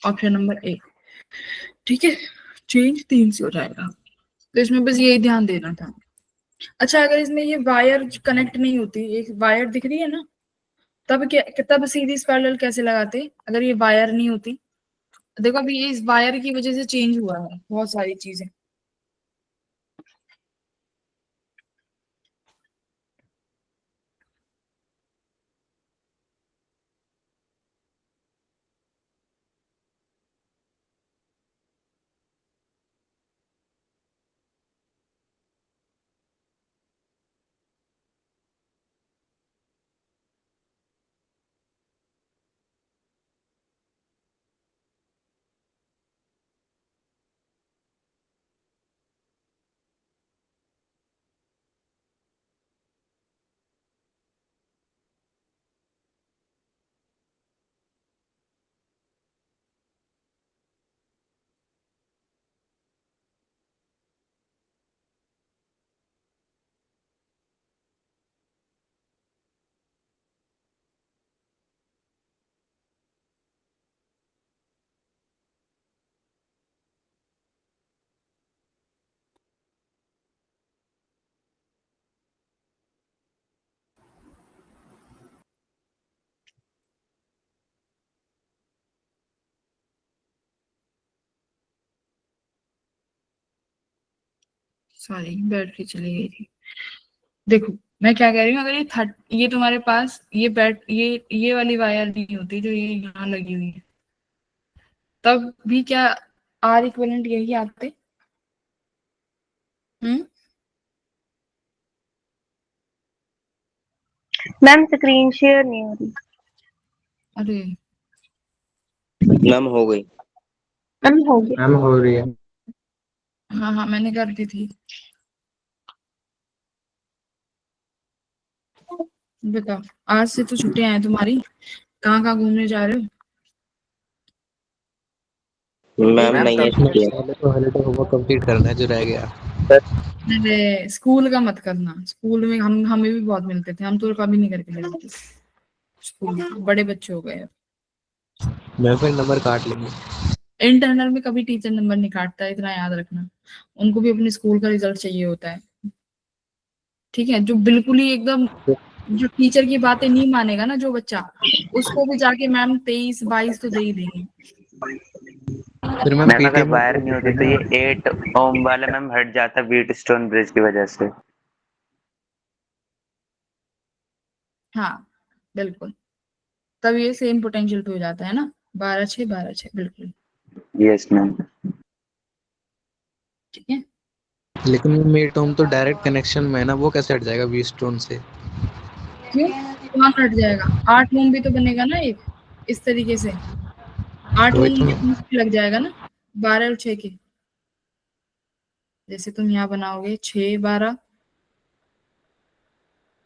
ऑप्शन नंबर ए, ठीक है। चेंज 3 से हो जाएगा। तो इसमें बस यही ध्यान देना था। अच्छा अगर इसमें ये वायर कनेक्ट नहीं होती, एक वायर दिख रही है ना, तब क्या, तब सीरीज पैरेलल कैसे लगाते अगर ये वायर नहीं होती। देखो अभी ये इस वायर की वजह से चेंज हुआ है बहुत सारी चीजें। सॉरी बैटरी चली गई थी। देखो मैं क्या कह रही हूँ, अगर ये तुम्हारे पास ये वाली वायर नहीं होती जो ये यहाँ लगी हुई है, तब भी क्या आर इक्विवेलेंट यही आते? हम्म। मैम स्क्रीन शेयर नहीं हो रही। अरे मैम हो गई। मैम हो गया। मैम हो रही है। हाँ हाँ मैंने कर दी थी। बताओ, आज से तो छुट्टियां हैं तुम्हारी, कहाँ कहाँ घूमने जा रहे हो? मैम मैम नहीं है 10 मिनट छुट्टियाँ। पहले तो हॉलीडे होमवर्क कंप्लीट करना है जो रह गया। अरे स्कूल का मत करना, स्कूल में हम हमें भी बहुत मिलते थे, हम तो कभी नहीं करके जाते स्कूल में, बड़े बच्चे हो गए अब। मैं फिर नंबर काट लेंगे। इंटरनल में कभी टीचर नंबर नहीं काटता, इतना याद रखना। उनको भी अपने स्कूल का रिजल्ट चाहिए होता है, ठीक है? जो बिल्कुल ही एकदम जो टीचर की बातें नहीं मानेगा ना जो बच्चा, उसको भी जाके मैम 23-22 तो दे ही देंगे। फिर मैम मैम अगर पीटीएम में वायर बोल नहीं होती देंगे तो ना। ये 8 ओम वाला मैम हट जाता व्हीट स्टोन ब्रिज की वजह से। हाँ बिल्कुल, तब ये सेम पोटेंशियल पे हो जाता है ना, 12/6 बिल्कुल। Yes ma'am. ठीक है। लेकिन वो मेट होम तो डायरेक्ट कनेक्शन में है ना, वो कैसे हट जाएगा वी स्टोन से? क्यों कहाँ कट जाएगा? 8 ओम भी तो बनेगा ना एक, इस तरीके से 8 वही ओम तो। के बीच में लग जाएगा ना, 12 और 6 के। जैसे तुम यहाँ बनाओगे 6-12,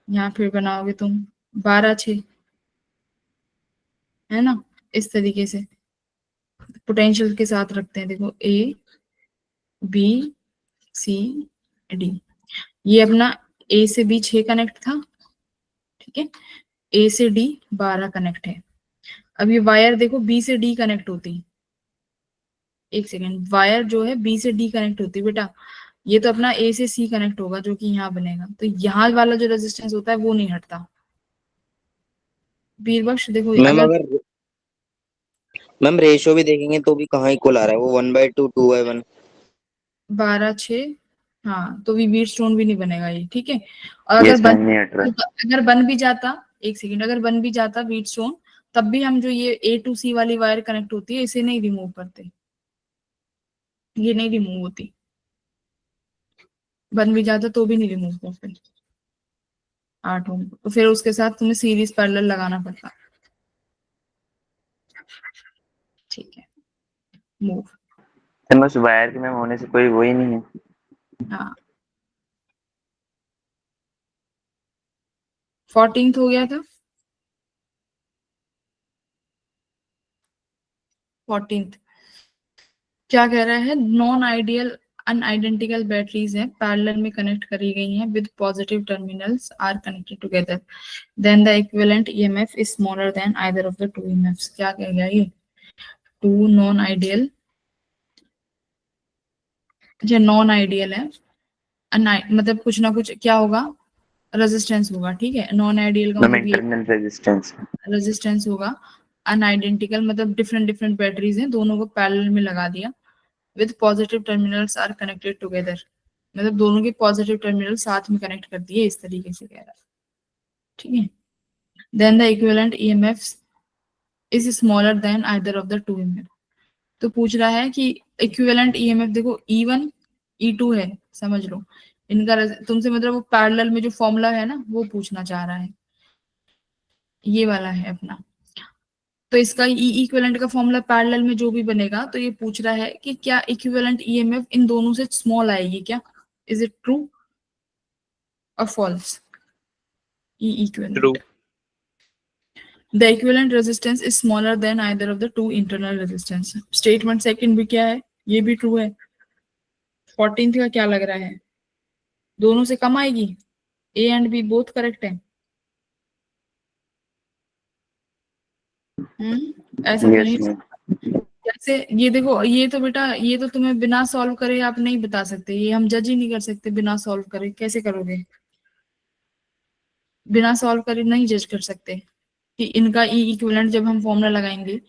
यहाँ फिर बनाओगे तुम 12/6, है ना? इस तरीके से पोटेंशियल के साथ रखते हैं, देखो A B C D, ये अपना A से B 6 कनेक्ट था, ठीक है? A से D 12 कनेक्ट है। अब ये वायर देखो B से D कनेक्ट होती, एक सेकेंड, वायर जो है B से D कनेक्ट होती है बेटा, ये तो अपना A से C कनेक्ट होगा जो कि यहाँ बनेगा, तो यहाँ वाला जो रेजिस्टेंस होता है वो नहीं हटता। बीरबख्श देखो, मैम अगर अगर मैम रेशियो भी देखेंगे तो भी कहाँ इक्वल आ रहा है, वो 1/2 2/1। 12/6, हाँ तो भी बीट स्टोन भी नहीं बनेगा ये, ठीक है? और अगर यस बन मैम नहीं हट रहा। अगर बन भी जाता, एक सेकेंड, अगर बन भी जाता बीट स्टोन, तब भी हम जो ये A to C वाली वायर कनेक्ट होती है इसे नहीं रिमूव करते, ये नहीं रिमूव होती, बन भी जाता तो भी नहीं रिमूव करते 8 ओम, तो फिर उसके साथ तुम्हें सीरीज पैरेलल लगाना पड़ता। ठीक है, मूव। मैम उस वायर के मैम होने से कोई वो ही नहीं है। हाँ 14th हो गया था, 14th क्या कह रहा है? नॉन आइडियल अनआइडेंटिकल बैटरीज हैं, पैरेलल में कनेक्ट करी गई हैं with positive terminals are connected together, then the equivalent EMF is smaller than either of the two EMFs. क्या कह गया ये? टू नॉन आइडियल, जो नॉन आइडियल है, मतलब कुछ ना कुछ क्या होगा, रेजिस्टेंस होगा, ठीक है? नॉन आइडियल का मैम मतलब ये इंटरनल रेजिस्टेंस। रेजिस्टेंस होगा, अनआइडेंटिकल मतलब डिफरेंट डिफरेंट बैटरीज हैं, दोनों को पैरेलल में लगा दिया, with positive terminals are connected together, मतलब दोनों के पॉजिटिव टर्मिनल साथ में कनेक्ट कर दिए, इस तरीके से कह रहा है, ठीक है? Then the equivalent EMF is smaller than either of the two EMF. तो पूछ रहा है कि इक्विवेलेंट ईएमएफ देखो E1 E2 है, समझ लो इनका तुमसे, मतलब वो पैरेलल में जो फॉर्मूला है ना वो पूछना चाह रहा है, ये वाला है अपना। तो इसका ई इक्विवेलेंट का फॉर्मूला पैरेलल में जो भी बनेगा, तो ये पूछ रहा है कि क्या इक्विवेलेंट ईएमएफ इन दोनों से स्मॉल आएगी क्या? इज इट ट्रू और फॉल्स? ई true. Equivalent, the equivalent resistance is smaller than either of the two internal resistance। Statement second भी क्या है? ये भी ट्रू है। 14th का क्या लग रहा है? दोनों से कम आएगी? A and B both correct है। ऐसा तो यस नहीं, मैम। जैसे ये देखो, ये तो बेटा ये तो तुम्हें बिना सॉल्व करे आप नहीं बता सकते, ये हम जज ही नहीं कर सकते बिना सॉल्व करे, कैसे करोगे? बिना सॉल्व करे नहीं जज कर सकते कि इनका ई इक्विवेलेंट जब हम फॉर्मूला लगाएंगे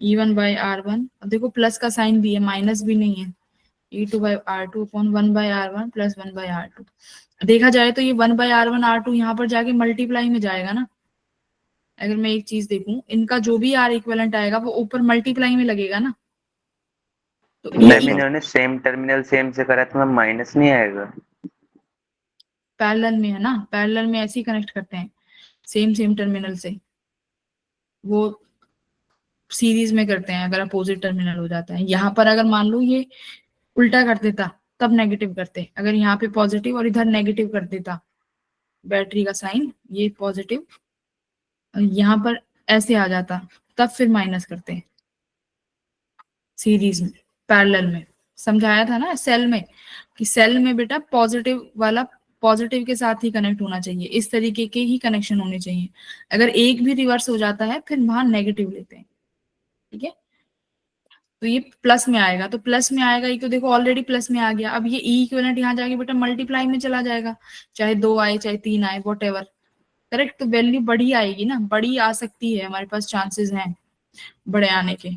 E1/R1, देखो प्लस का साइन भी है माइनस भी नहीं है, E2 by R2 upon 1 by R1 plus 1 by R2। देखा जाए तो ये 1 by R1 R2 यहाँ पर जाके मल्टीप्लाई में जाएगा ना। अगर मैं एक चीज देखूं, इनका जो भी R इक्विवेलेंट आएगा वो ऊपर मल्टीप्लाई में लगेगा ना। तो मैम इन्होंने सेम टर्मिनल सेम से करा तो मैम माइनस नहीं आएगा। पैरेलल में है ना, पैरेलल में ऐसे ही कनेक्ट करते हैं सेम टर्मिनल से, वो सीरीज में करते हैं अगर अपोजिट टर्मिनल हो जाता है। यहाँ पर अगर मान लो ये उल्टा कर देता तब नेगेटिव करते, अगर यहाँ पे पॉजिटिव और इधर नेगेटिव कर देता बैटरी का साइन, ये पॉजिटिव यहाँ पर ऐसे आ जाता तब फिर माइनस करते सीरीज में पैरेलल में। समझाया था ना सेल में कि सेल में बेटा पॉजिटिव वाला पॉजिटिव के साथ ही कनेक्ट होना चाहिए, इस तरीके के ही कनेक्शन होने चाहिए। अगर एक भी रिवर्स हो जाता है फिर वहां नेगेटिव लेते हैं, ठीक है। तो ये प्लस में आएगा, तो प्लस में आएगा, ये तो देखो ऑलरेडी प्लस में आ गया। अब ये ई इक्विवेलेंट यहाँ जाके बेटा मल्टीप्लाई में चला जाएगा, चाहे 2 आए चाहे 3 आए वॉट एवर, करेक्ट। तो वैल्यू बड़ी आएगी ना, बड़ी आ सकती है, हमारे पास चांसेस हैं बड़े आने के,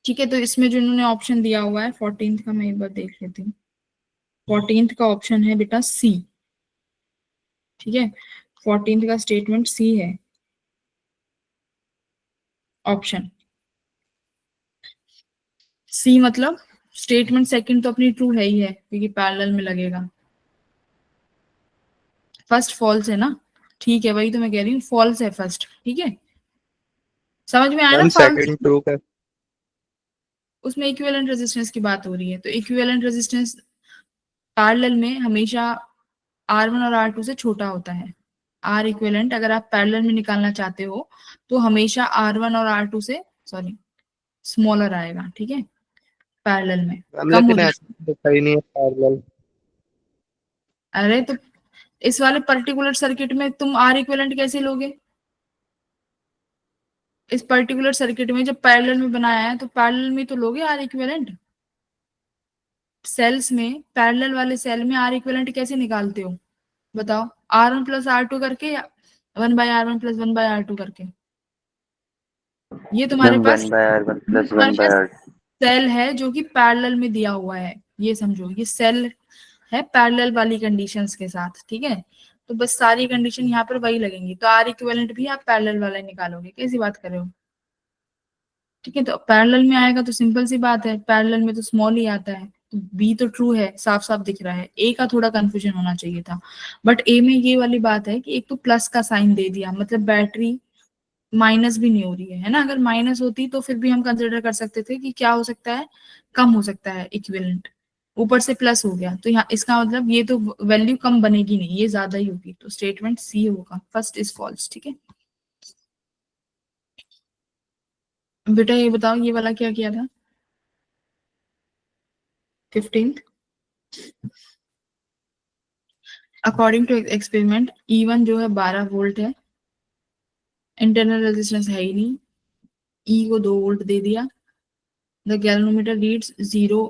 ठीक है। तो इसमें जो इन्होंने ऑप्शन दिया हुआ है 14th का, मैं एक बार देख लेती हूँ। 14th का ऑप्शन है बेटा सी, ठीक है। 14th का स्टेटमेंट सी है ऑप्शन सी, मतलब स्टेटमेंट सेकंड तो अपनी ट्रू है ही है क्योंकि पैरेलल में लगेगा। फर्स्ट फॉल्स है ना, ठीक है, वही तो मैं कह रही हूँ, फॉल्स है फर्स्ट, ठीक है। समझ में आया ना मैम फॉल्स? सेकंड ट्रू का उसमें इक्विवेलेंट रेजिस्टेंस की बात हो रही है, तो इक्विवेलेंट रेजिस्टेंस पैरेलल में हमेशा R1 और R2 से छोटा होता है। R इक्विवेलेंट अगर आप पैरेलल में निकालना चाहते हो तो हमेशा R1 और R2 से सॉरी स्मॉलर आएगा, ठीक है, पैरेलल में मैम, कम हो लेकिन ऐसा जाएगा। दिखा ही नहीं है पैरेलल। अरे तो इस वाले पर्टिकुलर सर्किट में तुम R इक्विवेलेंट कैसे लोगे? इस पर्टिकुलर सर्किट में जब पैरेलल में बनाया है तो पैरेलल में तो लोगे R इक्विवेलेंट। सेल्स में पैरेलल वाले सेल में R इक्विवेलेंट कैसे निकालते हो बताओ? R1 प्लस R2 करके या 1 by R1 plus 1 by R2 करके? ये तुम्हारे मैम पास 1 by R1 plus 1 by R2। Cell है जो कि पैरेलल में दिया हुआ है, ये समझो, ये सेल है पैरेलल वाली कंडीशंस के साथ, ठीक है। तो बस सारी कंडीशन यहाँ पर वही लगेंगी, तो R इक्विवेलेंट भी आप पैरेलल वाला ही निकालोगे, कैसी बात कर रहे हो, ठीक है। तो पैरेलल में आएगा तो सिंपल सी बात है, पैरेलल में तो स्मॉल ही आता है, तो बी तो ट्रू है, साफ साफ दिख रहा है। ए का थोड़ा कंफ्यूजन होना चाहिए था, बट ए में ये वाली बात है कि एक तो प्लस का साइन दे दिया, मतलब बैटरी माइनस भी नहीं हो रही है ना। अगर माइनस होती तो फिर भी हम कंसिडर कर सकते थे कि क्या हो सकता है, कम हो सकता है इक्विवेलेंट, ऊपर से प्लस हो गया तो यहाँ इसका मतलब ये तो वैल्यू कम बनेगी नहीं, ये ज्यादा ही होगी, तो स्टेटमेंट सी होगा, फर्स्ट इज फॉल्स, ठीक है। बेटा ये बताओ ये वाला क्या किया था 15th? According to experiment E1 जो है 12 वोल्ट है, इंटरनल रेजिस्टेंस है ही नहीं, E को 2 वोल्ट दे दिया, द गैल्वेनोमीटर रीड्स 0।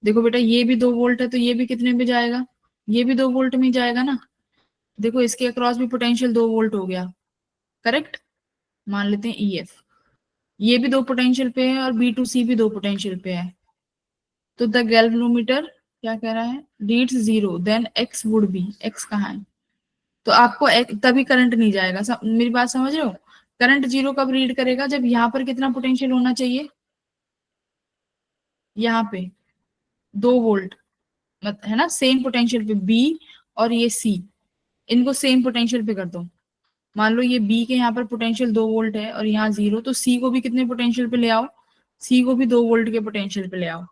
देखो बेटा ये भी 2 वोल्ट है तो ये भी कितने पे जाएगा, ये भी 2 वोल्ट में ही जाएगा ना। देखो इसके अक्रॉस भी पोटेंशियल 2 वोल्ट हो गया, करेक्ट, मान लेते हैं EF। ये भी 2 पोटेंशियल पे है और B2C भी 2 पोटेंशियल पे है, तो द गैल्वेनोमीटर क्या कह रहा है, reads 0, then X would be, X कहाँ है, तो आपको तभी करंट नहीं जाएगा। मेरी बात समझ रहे हो? करंट 0 कब रीड करेगा, जब यहाँ पर कितना पोटेंशियल होना चाहिए, यहाँ पे 2 वोल्ट है ना, सेम पोटेंशियल पे B और ये C, इनको सेम पोटेंशियल पे कर दो। मान लो ये B के यहाँ पर पोटेंशियल 2 वोल्ट है और यहाँ 0, तो C को भी कितने पोटेंशियल पे ले आओ, C को भी 2 वोल्ट के पोटेंशियल पे ले आओ।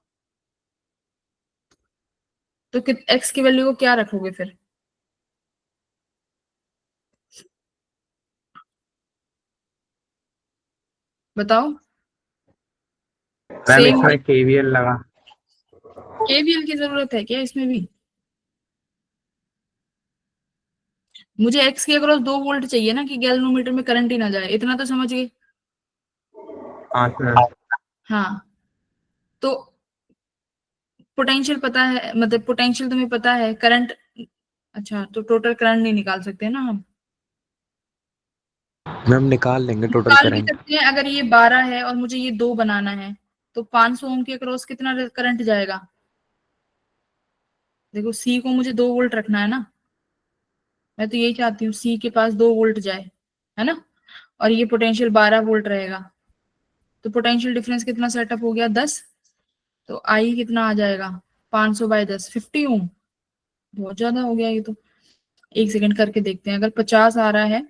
तो X की वैल्यू को क्या रखोगे फिर बताओ? मैम सेम इसमें केवीएल लगा। KVL की जरूरत है क्या इसमें भी? मुझे X के अक्रॉस 2 वोल्ट चाहिए ना कि गैल्वेनोमीटर में करंट ही ना जाए, इतना तो समझ गए। हाँ सर। हाँ, तो पोटेंशियल पता है, मतलब पोटेंशियल तुम्हें पता है, करंट, अच्छा तो टोटल करंट नहीं निकाल सकते ना हम? मैम निकाल लेंगे टोटल निकाल भी करंट। सकते हैं अगर ये 12 है और मुझे ये 2 बनाना है, तो 500 ओम के अक्रॉस कितना करंट जाएगा? देखो सी को मुझे 2 वोल्ट रखना है ना, मैं तो यही चाहती हूँ सी के पास 2 वोल्ट जाए, है ना, और ये पोटेंशियल 12 वोल्ट रहेगा, तो पोटेंशियल डिफरेंस कितना सेटअप हो गया 10, तो आई कितना आ जाएगा 500 बाय 10 50 ओम, बहुत ज्यादा हो गया ये तो। एक सेकंड करके देखते हैं, अगर 50 आ रहा है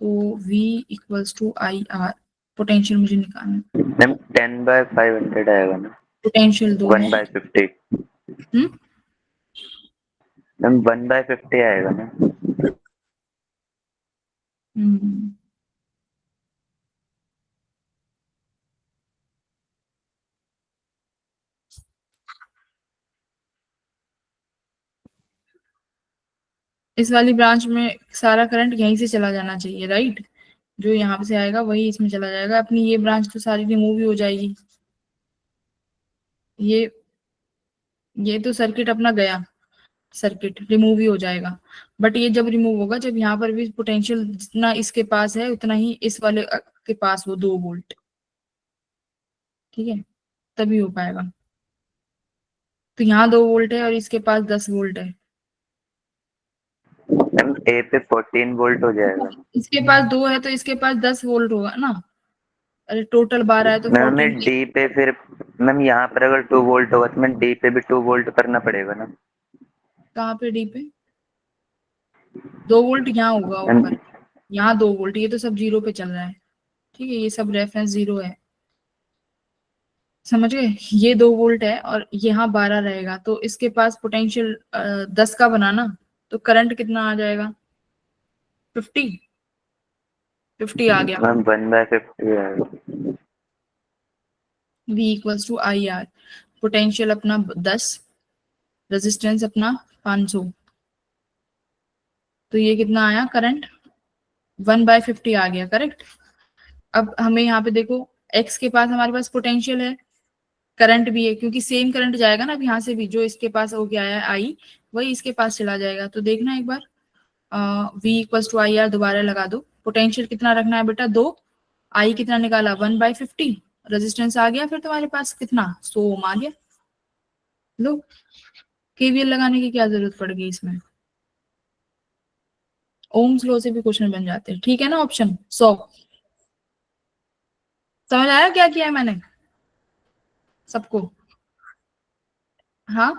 तो V equals to I R, potential मुझे निकालना है, मैम 10/500 आएगा ना, पोटेंशियल 2 है। 1/50। हम्म, मैम 1/50 आएगा ना। हम्म, इस वाली ब्रांच में सारा करंट यहीं से चला जाना चाहिए, राइट, जो यहाँ से आएगा वही इसमें चला जाएगा, अपनी ये ब्रांच तो सारी रिमूव ही हो जाएगी। ये तो सर्किट अपना गया, सर्किट रिमूव ही हो जाएगा, बट ये जब रिमूव होगा जब यहाँ पर भी पोटेंशियल जितना इसके पास है उतना ही इस वाले के पास वो 2 वोल्ट, ठीक है, तभी हो पाएगा। तो यहाँ 2 वोल्ट है और इसके पास 10 वोल्ट है, मैम ए पे 14 वोल्ट हो जाएगा। इसके पास 2 है तो इसके पास 10 वोल्ट होगा ना, अरे टोटल 12 है तो मैम 14 हमें डी पे फिर, मैम यहाँ पर अगर 2 वोल्ट होगा तो मैम डी पे भी 2 वोल्ट करना पड़ेगा ना। कहाँ पे डी पे 2 वोल्ट यहाँ होगा मैम ऊपर, यहाँ 2 वोल्ट, ये तो सब जीरो पे चल रहा है, ठीक है, ये सब रेफरेंस जीरो है, समझ गए, ये 2 वोल्ट है और यहाँ 12 रहेगा, तो इसके पास पोटेंशियल 10 का बनाना, तो करंट कितना आ जाएगा 50 आ गया, मैम 1/50 आएगा। V equals to I R, potential अपना 10, रेजिस्टेंस अपना 500, तो ये कितना आया करंट 1/50 आ गया, करेक्ट। अब हमें यहाँ पे देखो x के पास हमारे पास पोटेंशियल है, करंट भी है, क्योंकि सेम करंट जाएगा ना अब यहाँ से भी, जो इसके पास हो गया है आई वही इसके पास चला जाएगा, तो देखना एक बार V equals to I R दोबारा लगा दो, पोटेंशियल कितना रखना है बेटा 2, आई कितना निकाला 1/50, रेजिस्टेंस आ गया फिर तुम्हारे पास कितना 100 ओम आ गया, लो केवीएल लगाने की क्या जरूरत पड़ गई इसमें, ओम्स लॉ से भी क्वेश्चन बन जाते हैं, ठीक है ना, ऑप्शन 100, समझ आया क्या किया है मैंने सबको? हाँ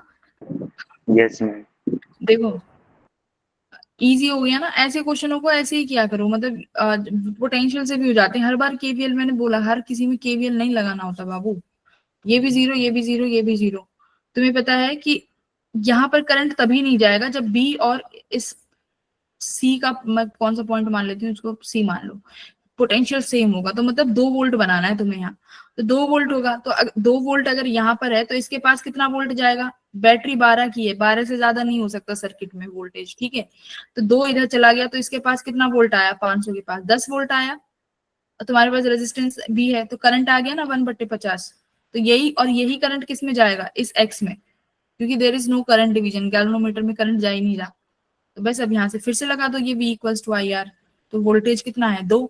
यस मैम। देखो इजी हो गया ना, ऐसे क्वेश्चनों को ऐसे ही किया करो, मतलब पोटेंशियल से भी हो जाते हैं, हर बार केवीएल, मैंने बोला हर किसी में केवीएल नहीं लगाना होता बाबू, ये भी जीरो ये भी जीरो ये भी जीरो, तुम्हें पता है कि यहाँ पर करंट तभी नहीं जाएगा जब बी और इस सी का, मैं कौन सा पॉइंट मान लेती हूँ उसको, सी मान लो, पोटेंशियल सेम होगा, तो मतलब 2 वोल्ट बनाना है तुम्हें यहाँ, तो 2 वोल्ट होगा, तो 2 वोल्ट अगर यहाँ पर है तो इसके पास कितना वोल्ट जाएगा, बैटरी 12 की है, 12 से ज्यादा नहीं हो सकता सर्किट में वोल्टेज, ठीक है, तो 2 इधर चला गया तो इसके पास कितना वोल्ट आया, 500 के पास 10 वोल्ट आया, और तुम्हारे पास रेजिस्टेंस भी है, तो करंट आ गया ना 1/50, तो यही और यही करंट किस में जाएगा, इस एक्स में, क्योंकि there is no current division, galvanometer में करंट जा ही नहीं रहा, तो बस अब यहाँ से फिर से लगा दो ये V equals to I R, तो वोल्टेज कितना है 2,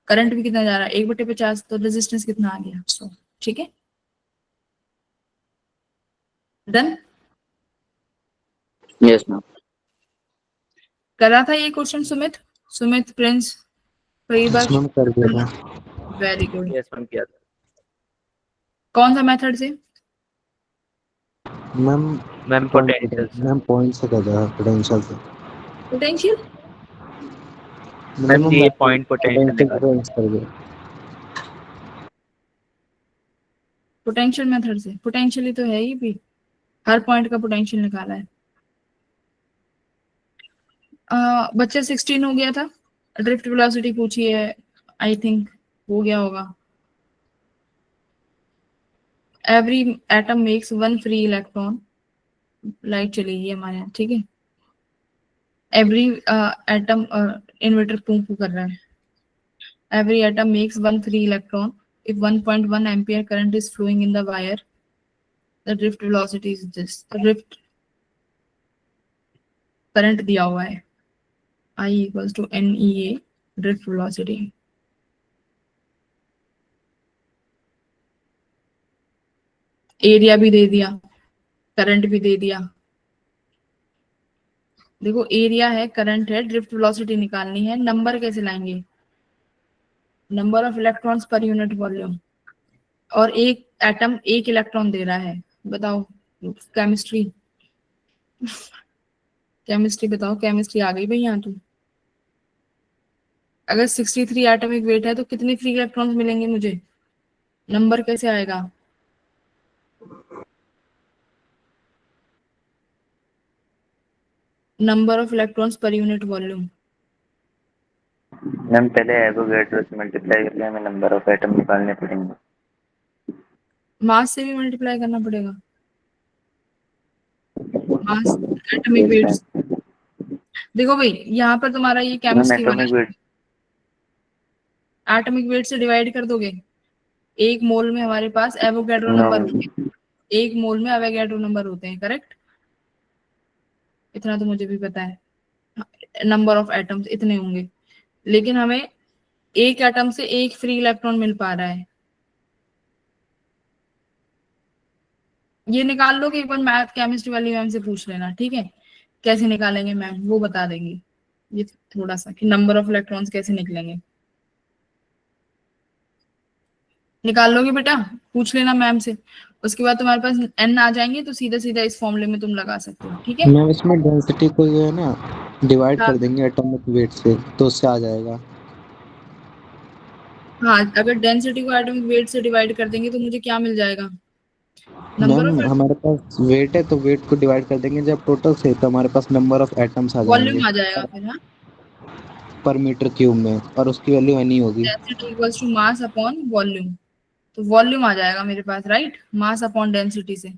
करंट भी कितना जा रहा है 1/50, तो रेजिस्टेंस कितना आ गया 100, ठीक है, डन। Yes ma'am. करा था ये क्वेश्चन सुमित प्रिंस कई बार, मैम कर दिया था। वेरी गुड, यस मैम किया था। कौन सा मेथड से, ma'am ma'am potential ma'am point से कर दिया, पोटेंशियल से। पोटेंशियल, मैम ये पॉइंट पोटेंशियल निकाल। पोटेंशियल कर दिया। पोटेंशियल मेथड से, पोटेंशियल ही तो है ये भी, हर पॉइंट का पोटेंशियल निकाला है। बच्चे 16 हो गया था, ड्रिफ्ट वेलोसिटी पूछी है, आई थिंक हो गया होगा। Every atom makes 1 free electron, light चली गई हमारे यहाँ, ठीक है, एवरी एटम, इन्वर्टर पू कर रहा है, every atom makes 1 free electron if 1.1 ampere current is flowing in the wire, the drift velocity is this, drift current दिया हुआ है I equals to NEA drift velocity, area भी दे दिया, करंट भी दे दिया। देखो एरिया है, करंट है, ड्रिफ्ट वेलोसिटी निकालनी है, नंबर कैसे लाएंगे? Number of electrons per unit volume, और एक एटम एक इलेक्ट्रॉन दे रहा है। बताओ केमिस्ट्री, केमिस्ट्री बताओ, केमिस्ट्री आ गई भाई यहाँ तो। अगर 63 एटॉमिक वेट है तो कितने फ्री इलेक्ट्रॉन्स मिलेंगे मुझे? नंबर कैसे आएगा? Number of electrons per unit volume. Ma'am पहले एवोगैड्रो से मल्टीप्लाई करके हमें नंबर ऑफ एटम निकालने पड़ेंगे। मास से भी मल्टीप्लाई करना पड़ेगा, mass atomic yes weights. Ma'am. देखो भाई यहाँ पर तुम्हारा ये मैम केमिस्ट्री बना, एटॉमिक वेट एटॉमिक वेट से डिवाइड कर दोगे। एक मोल में हमारे पास एवोगैड्रो नो नंबर होते मैम। हैं, एक मोल में एवोगैड्रो नंबर होते हैं, करेक्ट? इतना तो मुझे भी पता है, नंबर ऑफ एटम्स इतने होंगे। लेकिन हमें एक एटम से एक फ्री इलेक्ट्रॉन मिल पा रहा है। ये निकाल लो कि एक बार मैथ केमिस्ट्री वाली मैम से पूछ लेना, ठीक है? कैसे निकालेंगे मैम, वो बता देंगी। ये थोड़ा सा कि नंबर ऑफ इलेक्ट्रॉन्स कैसे निकलेंगे, निकाल लोगे बेटा, पूछ लेना मैम से। उसके बाद तुम्हारे पास एन आ जाएंगे तो सीधा सीधा इस फॉर्मूले में तुम लगा सकते हो, ठीक है? मैम इसमें डेंसिटी को जो है ना डिवाइड हाँ कर देंगे एटॉमिक वेट से तो उससे आ जाएगा। हाँ, अगर डेंसिटी को एटॉमिक वेट से डिवाइड कर देंगे तो मुझे क्या मिल जाएगा? नंबर मैम ऑफ हमारे पास वेट है तो वेट को डिवाइड कर देंगे जब टोटल से तो हमारे पास नंबर ऑफ एटम्स आ जाएंगे वॉल्यूम आ जाएगा फिर। हाँ, पर मीटर क्यूब में और उसकी वैल्यू एनी होगी। Density equals to mass upon volume. तो वॉल्यूम आ जाएगा मेरे पास, राइट? मास अपॉन डेंसिटी से।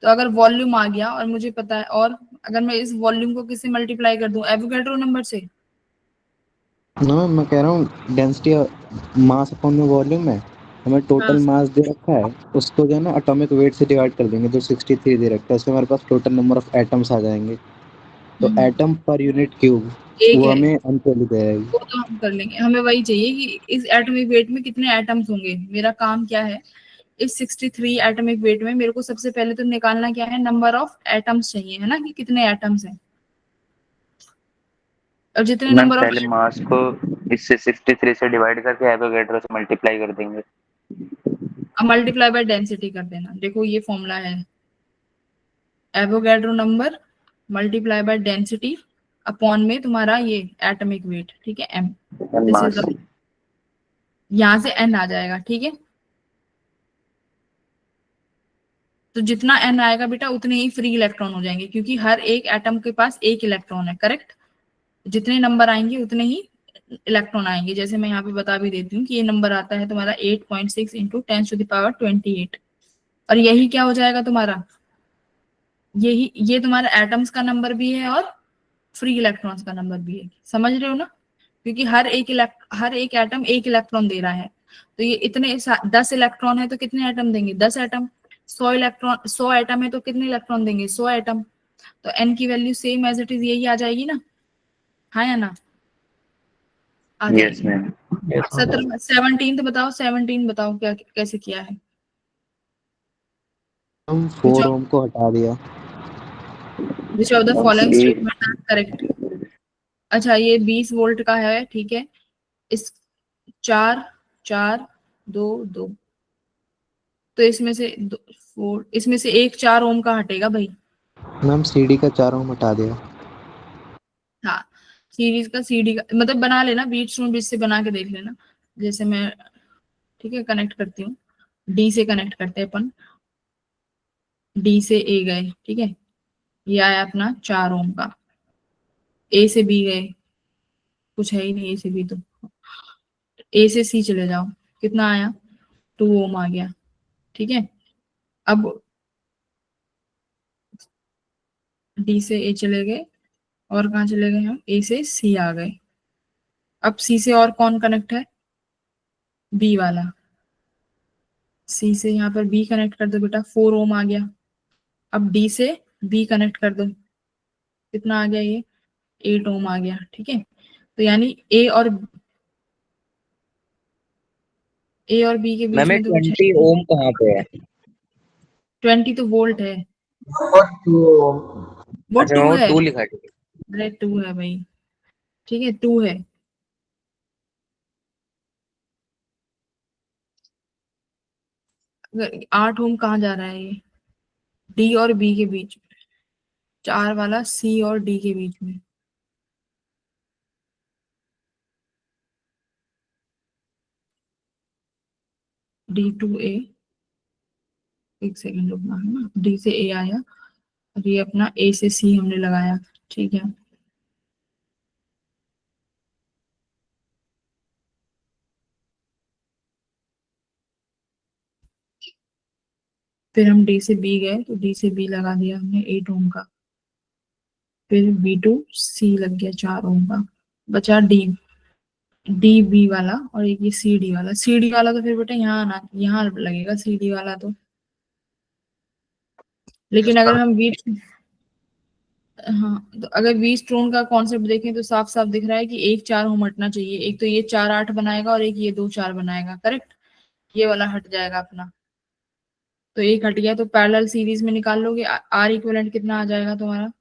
तो अगर वॉल्यूम आ गया और मुझे पता है, और अगर मैं इस वॉल्यूम को किससे मल्टीप्लाई कर दूं? एवोगैड्रो नंबर से। ना मैं कह रहा हूँ डेंसिटी मास अपॉन में वॉल्यूम है, हमें हाँ। टोटल मास दे रखा है, उसको जो है ना एटॉमिक वेट से डिवाइड कर देंगे जो 63 दे रखा है, उससे हमारे पास टोटल नंबर ऑफ एटम्स आ जाएंगे। तो हम्म, एटम पर यूनिट क्यूब एक वो है, हमें अनसोल्व दे जाएगी। वो तो हम कर लेंगे। हमें वही चाहिए कि इस एटॉमिक वेट में कितने एटम्स होंगे। मेरा काम क्या है, इस 63 एटॉमिक वेट में मेरे को सबसे पहले तो निकालना क्या है? नंबर ऑफ एटम्स चाहिए, है ना, कि कितने एटम्स हैं। और जितने मैम नंबर ऑफ, पहले मास को इससे 63 से डिवाइड करके एवोगैड्रो से मल्टीप्लाई कर देंगे। मल्टीप्लाई बाय डेंसिटी कर देना। देखो ये फॉर्मूला है, Avogadro number multiply by density upon में तुम्हारा ये एटॉमिक वेट, ठीक है, M. And this is mass. The, यहाँ से एन आ जाएगा, ठीक है? तो जितना एन आएगा बेटा उतने ही फ्री इलेक्ट्रॉन हो जाएंगे, क्योंकि हर एक एटम के पास एक इलेक्ट्रॉन है, करेक्ट? जितने नंबर आएंगे उतने ही इलेक्ट्रॉन आएंगे। जैसे मैं यहाँ पे बता भी देती हूँ कि ये नंबर आता है तुम्हारा 8.6 इंटू 10⁻28। और यही क्या हो जाएगा तुम्हारा, यही ये तुम्हारा एटम्स का नंबर भी है और फ्री इलेक्ट्रॉन्स का नंबर भी है। समझ रहे हो ना? क्योंकि हर एक एटम एक इलेक्ट्रॉन दे रहा है। तो ये इतने 10 इलेक्ट्रॉन है तो कितने एटम देंगे? 10 एटम। 100 इलेक्ट्रॉन, 100 एटम है तो कितने इलेक्ट्रॉन देंगे? 100 एटम। तो एन की value same as it is यही आ जाएगी ना? हाँ या ना? आ यस जाएगी। मैम। 17 बताओ, 17 बताओ क्या कैसे किया है? हम विच 4 ओम को हटा दिया। Which of the following statement are correct? अच्छा ये 20 वोल्ट का है, ठीक है। इस 4 4 2 2, तो इसमें से इसमें से एक 4 ओम का हटेगा भाई। मैम सीडी का 4 ओम हटा दिया। हाँ, सीरीज का सीडी का मतलब बना लेना, बीच टू बीच से बना के देख लेना। जैसे मैं, ठीक है, कनेक्ट करती हूँ। डी से कनेक्ट करते हैं अपन, डी से ए गए, ठीक है, ये आया अपना 4 ओम का। ए से बी गए, कुछ है ही नहीं ए से बी तो। ए से सी चले जाओ, कितना आया? 2 ओम आ गया, ठीक है। अब डी से ए चले गए, और कहाँ चले गए हम? ए से सी आ गए। अब सी से और कौन कनेक्ट है? बी वाला। सी से यहाँ पर बी कनेक्ट कर दो बेटा, 4 ओम आ गया। अब डी से बी कनेक्ट कर दो, कितना आ गया ये? 8 ओम आ गया, ठीक है। तो यानी ए और बी के बीच मैम में तो कुछ है 20 ओम कहाँ पे है? 20 तो वोल्ट है, और 2 ओम। वो अच्छा 2 वो है। 2 लिखा है, ठीक है। अरे 2 है भाई, ठीक है 2 है। अगर 8 ओम कहाँ जा रहा है ये? डी और बी के बीच में, 4 वाला सी और डी के बीच में। D2A, एक सेकंड रुकना है ना, डी से ए आया और ये अपना ए से सी हमने लगाया, ठीक है। फिर हम डी से बी गए तो डी से बी लगा दिया हमने 8 ओम का। फिर B2C लग गया 4 ओम का। बचा डी, डी बी वाला और एक ये सी डी वाला। सी डी वाला तो फिर बेटा यहाँ आना, यहाँ लगेगा सी डी वाला तो। लेकिन अगर हम वी, हाँ तो अगर वी स्टोन का कॉन्सेप्ट देखें तो साफ साफ दिख रहा है कि एक 4 ओम हटना चाहिए। एक तो ये 4 8 बनाएगा और एक ये 2 4 बनाएगा, करेक्ट। ये वाला हट जाएगा अपना, तो एक हट गया। तो पैरेलल सीरीज में निकाल लोगे, आर इक्विवेलेंट कितना आ जाएगा तुम्हारा?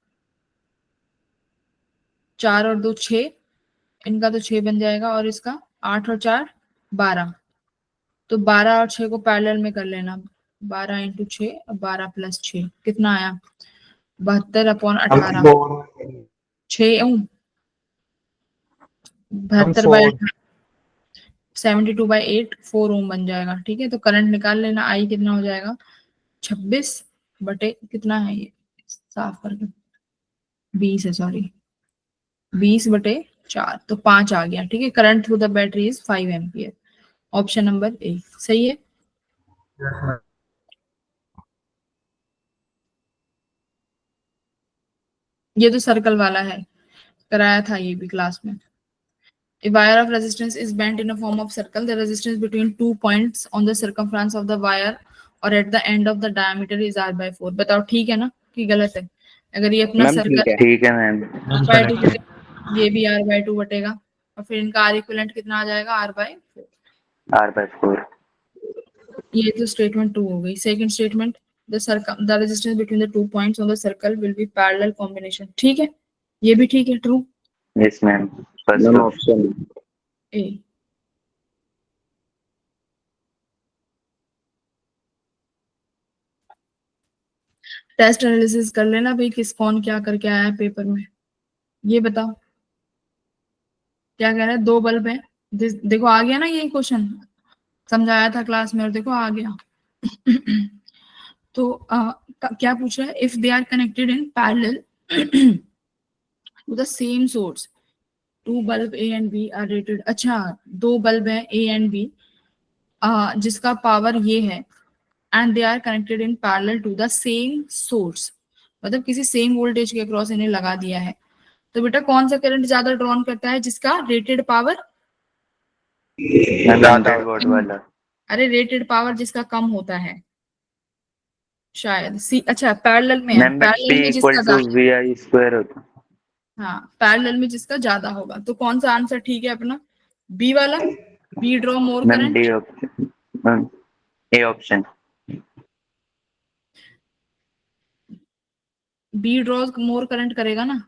4 और 2 6, इनका तो 6 बन जाएगा और इसका 8 और 4 12। तो 12 और 6 को पैरेलल में कर लेना, 12 इंटू 6 और 12 प्लस 6 कितना आया? 72/18। 6 ओम, 72/18, 72/8, 4 ओम बन जाएगा, ठीक है। तो करंट निकाल लेना, आई कितना हो जाएगा? 26 बटे कितना है ये, साफ करके 20 है, सॉरी 20/4, तो 5 आ गया, ठीक है। Current through the battery is 5 ampere. Option number A सही है। ये तो सर्कल वाला है, कराया था ये भी क्लास में। A wire of resistance is bent in a form of circle. The resistance between 2 points on the circumference of the wire or at the end of the diameter is R/4। बताओ ठीक है ना कि गलत है? अगर ये अपना मैम ठीक सर्कल है। ठीक है मैम। R/2 बटेगा, ये भी R/2 बटेगा और फिर इनका R इक्विवेलेंट कितना आ जाएगा? R/4। R/4। ये तो स्टेटमेंट 2 हो गई। Second statement, the resistance between the 2 points on the circle will be parallel combination। ठीक है, ये भी ठीक है, true. Yes ma'am. First ma'am option. Option A. Test analysis कर लेना भाई, किस कौन क्या करके आया है पेपर में, ये बताओ क्या कह रहा है। 2 बल्ब है, देखो आ गया ना ये क्वेश्चन, समझाया था क्लास में और देखो आ गया। तो क्या पूछ रहा है? If they are connected in parallel to the same source, 2 bulb A and B are rated. अच्छा, 2 बल्ब है ए एंड बी, जिसका पावर ये है, and they are connected in parallel to the same source, मतलब किसी same voltage के across इन्हें लगा दिया है। तो बेटा कौन सा करंट ज्यादा ड्रॉन करता है? जिसका रेटेड पावर, 100 वोल्ट वाला। अरे रेटेड पावर जिसका कम होता है शायद सी। अच्छा पैरेलल में है, मैम P पैरेलल में इक्वल जिसका टू ज्यादा, VI स्क्वायर होता। हाँ पैरेलल में जिसका ज्यादा होगा। तो कौन सा आंसर ठीक है अपना? बी वाला, B draw more ma'am current. D option. Ma'am A option. B draws more current करेगा ना।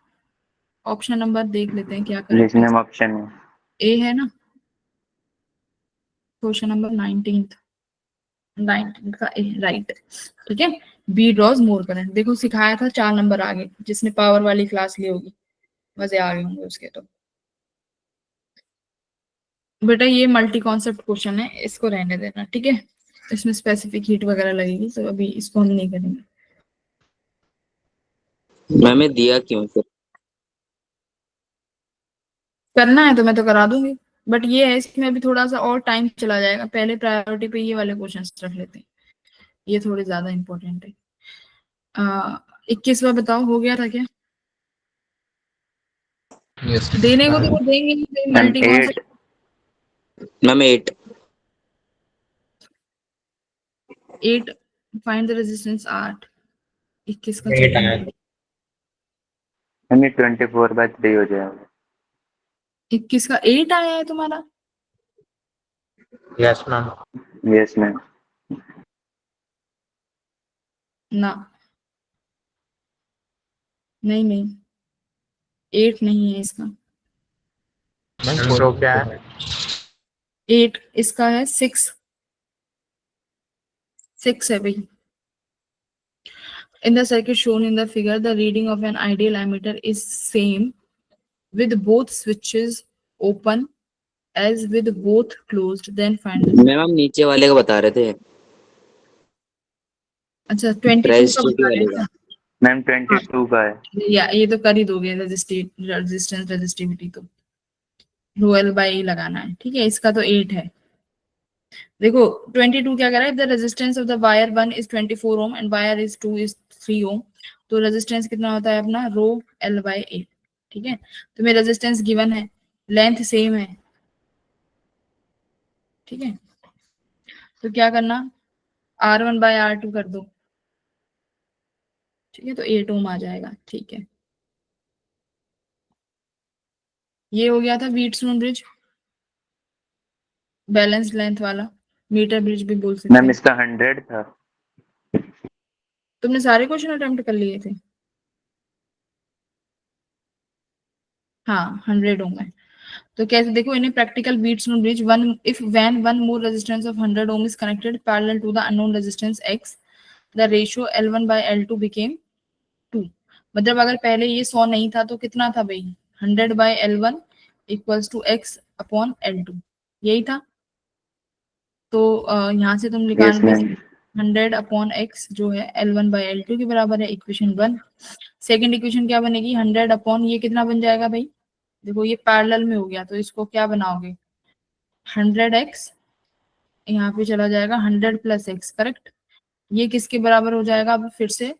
ऑप्शन नंबर देख लेते हैं क्या यस करेक्ट है। मैम ऑप्शन है। ए है ना, क्वेश्चन नंबर 19 का ए राइट, ठीक है। बी ड्रॉज मोर करंट, देखो सिखाया था 4 नंबर आगे, जिसने पावर वाली क्लास ली होगी मजे आ गए होंगे उसके। तो बेटा ये मल्टी कॉन्सेप्ट क्वेश्चन है, इसको रहने देना, ठीक है। इसमें स्पेसिफिक हीट वगैरह लगेगी, तो अभी इसको हम नहीं करेंगे। मैंने दिया क्यों फिर? करना है तो मैं तो करा दूंगी, बट ये है इसमें अभी थोड़ा सा और टाइम चला जाएगा। पहले प्रायोरिटी पे ये वाले क्वेश्चन रख लेते हैं, ये थोड़े ज्यादा इंपॉर्टेंट है। 21वां बताओ, हो गया था क्या? यस देने को तो वो देंगे ही, ma'am multi 8। Concept. Ma'am 8। 8, find the resistance 8। 21 का 8 चेक है। करो। मैम ये 24/3 हो जाएगा। 21 का 8 आया है तुम्हारा? Yes ma'am. Yes ma'am. ना, नहीं नहीं, 8 नहीं है इसका। मैम तो क्या है? 8 इसका है, 6 है भाई। In the circuit shown in the figure, the reading of an ideal ammeter is same with both switches open as with both closed. Then find the. Ma'am हम नीचे वाले का बता रहे थे, अच्छा 22 का रेजिस्टिविटी बता रहे वाले हैं का। क्या? मैम 22 का है। या ये तो कर ही दोगे, रेजिस्टेंस रेजिस्टिविटी तो रो एल बाई ए लगाना है, ठीक है। इसका तो 8 है। देखो 22 क्या कह रहा है, the resistance of the wire 1 is 24 ohm and wire is 2 is 3 ओम। तो रेजिस्टेंस कितना होता है अपना, रो एल बाई ए, ठीक है। तो मेरा रेजिस्टेंस गिवन है, लेंथ सेम है, ठीक है। तो क्या करना, R1 बाय R2 कर दो, ठीक है। तो 8 ओम आ जाएगा, ठीक है। ये हो गया था व्हीटस्टोन ब्रिज, बैलेंस लेंथ वाला, मीटर ब्रिज भी बोल सकते मैम हैं। इसका 100 था। तुमने सारे क्वेश्चन अटेम्प्ट कर लिए थे? हाँ 100 ओम है। तो कैसे देखो, इन practical Wheatstone bridge, one if when one more resistance of 100 ohm is connected parallel to the unknown resistance x, the ratio L1 by L2 became 2। मतलब अगर पहले ये 100 नहीं था तो कितना था भाई, 100 by L1 equals to x upon L2, यही था। तो यहाँ से तुम निकाल यस भी मैम। 100 अपॉन x जो है L1 by L2 के बराबर है, इक्वेशन 1। सेकेंड इक्वेशन क्या बनेगी, 100 अपॉन ये कितना बन जाएगा भाई, देखो ये पैरेलल में हो गया तो इसको क्या बनाओगे, 100x, यहाँ पे चला जाएगा 100 प्लस x, करेक्ट। ये किसके बराबर हो जाएगा अब फिर से,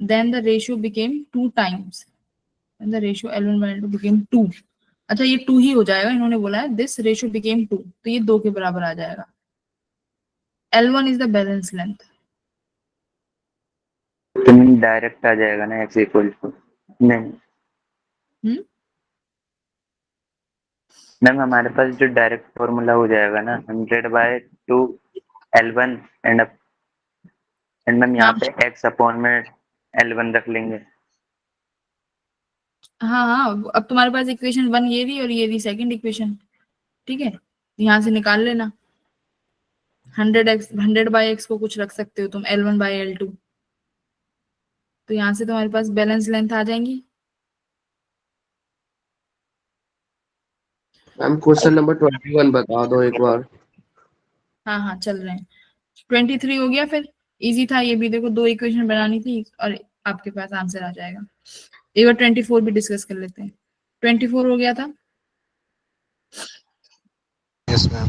then the ratio became 2 times, the ratio L1 by L2 became 2। अच्छा ये 2 ही हो जाएगा, इन्होंने बोला है दिस रेशियो बिकेम 2, तो ये 2 के बराबर आ जाएगा। L1 is the balance length. तो डायरेक्ट आ जाएगा ना x इक्वल टू, नहीं मैम हमारे पास जो डायरेक्ट फॉर्मूला हो जाएगा ना 100/2 L1 एंड मैम यहाँ हाँ पे x अपॉन में L1 रख लेंगे। हाँ हाँ, अब तुम्हारे पास इक्वेशन 1 ये रही और ये रही सेकंड इक्वेशन, ठीक है। यहाँ से निकाल लेना, 100 को कुछ रख सकते हो तुम, L1 बाय L2, तो यहाँ से तुम्हारे पास बैलेंस लेंथ आ जाएंगी। मैम क्वेश्चन नंबर 21 बता दो एक बार। हाँ हाँ चल रहे हैं, 23 हो गया फिर, इजी था ये भी, देखो 2 इक्वेशन बनानी थी और आपके पास आंसर आ जाएगा। एक बार 24 भी डिस्कस कर लेते हैं। 24 हो गया था, यस मैम।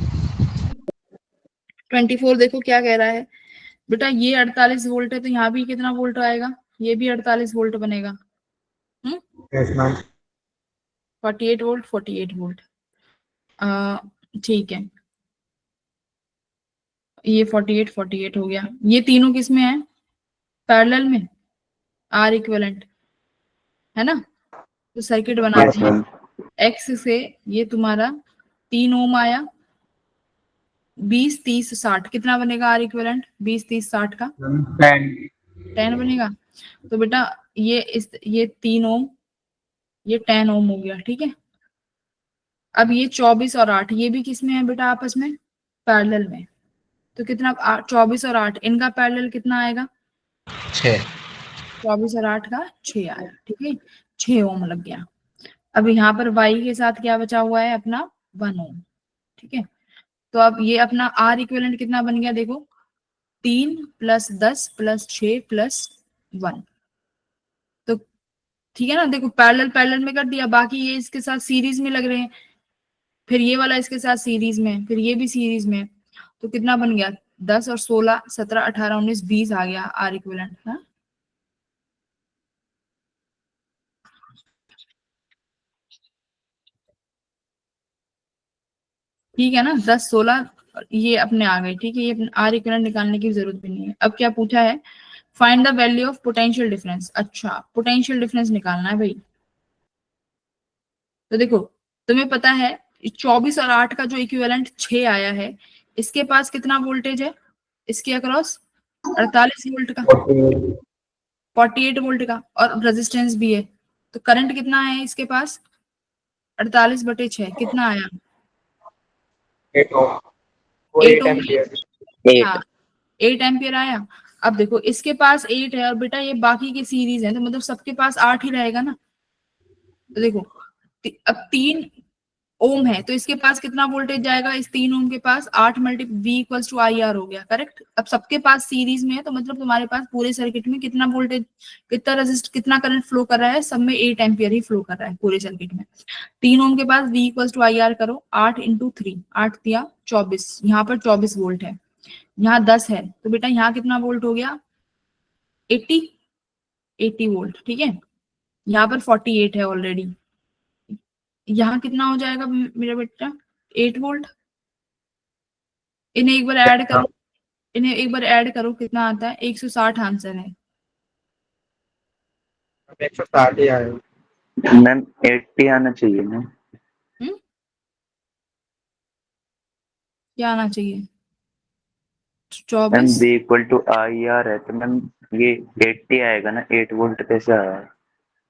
24 देखो क्या कह रहा है बेटा, ये 48 वोल्ट है तो यहाँ भी कितना वोल्ट आएगा, ये भी 48 वोल्ट बनेगा। Yes ma'am. 48 वोल्ट 48 वोल्ट, ठीक है। ये 48 हो गया, ये तीनों किस में है, पैरेलल में, आर इक्विवेलेंट है ना। तो सर्किट बनाते यस हैं, मैम। एक्स से ये तुम्हारा 3 ओम आया, 20 30 60 कितना बनेगा आर इक्विवेलेंट, 20 30 60 का 10 बनेगा। तो बेटा ये 3 ओम, ये 10 ओम हो गया, ठीक है। अब ये 24 और 8 ये भी किस में है बेटा, आपस में पैरेलल में। तो कितना 24 और 8 इनका पैरेलल कितना आएगा, 6। 24 और 8 का 6 आया, ठीक है। 6 ओम लग गया। अब यहाँ पर y के साथ क्या बचा हुआ है अपना, 1 ओम, ठीक है। तो अब ये अपना R इक्विवेलेंट कितना बन गया, देखो 3 + 10 + 6 + 1। तो ठीक है ना, देखो पैरेलल पैरेलल में कर दिया, बाकी ये इसके साथ सीरीज में लग रहे हैं, फिर ये वाला इसके साथ सीरीज में, फिर ये भी सीरीज में। तो कितना बन गया, 10 और 16 17 18 19 20 आ गया R इक्विवेलेंट। हाँ ठीक है ना, 10 16 ये अपने आ गए, ठीक है। ये आर इक्विवेलेंट निकालने की जरूरत भी नहीं है। अब क्या पूछा है, find the value of potential difference. अच्छा पोटेंशियल डिफरेंस निकालना है भाई। तो देखो तुम्हें पता है 24 और 8 का जो इक्विवेलेंट 6 आया है, इसके पास कितना वोल्टेज है, इसके अक्रॉस 48 वोल्ट का, 48 वोल्ट का, और रेजिस्टेंस भी है। तो करंट कितना है इसके पास? 48/6 कितना आया? 8 ohm, वो 8 8 ओम। एम्पियर। 8। हाँ 8 एम्पियर आया। अब देखो इसके पास 8 है और बेटा ये बाकी की सीरीज है, तो मतलब सबके पास 8 ही रहेगा ना। तो देखो अब 3 ओम है तो इसके पास कितना वोल्टेज जाएगा? इस 3 ओम के पास 8 multi V equals to IR हो गया, करेक्ट। अब सबके पास सीरीज में है तो मतलब तुम्हारे पास पूरे सर्किट में कितना वोल्टेज, कितना रेजिस्ट, कितना करंट फ्लो कर रहा है? सब में 8 एम्पियर ही फ्लो कर रहा है पूरे सर्किट में। 3 ओम के पास V इक्वल्स टू IR करो, 8 इंटू 3, 8 दिया 24, यहाँ पर 24 वोल्ट है, यहाँ 10 है, तो बेटा यहाँ कितना वोल्ट हो गया? 80 वोल्ट, ठीक है। यहाँ पर 48 है ऑलरेडी, यहाँ कितना हो जाएगा मेरा बेटा? 8 वोल्ट। इन्हें एक बार ऐड करो, इन्हें एक बार ऐड करो, कितना आता है? 160 आंसर है। 160 ही आए। मैम 80 आना चाहिए मैम। क्या आना चाहिए? Ma'am 24 V equal to IR है तो मैम ये 80 आएगा ना, 8 वोल्ट कैसे आया?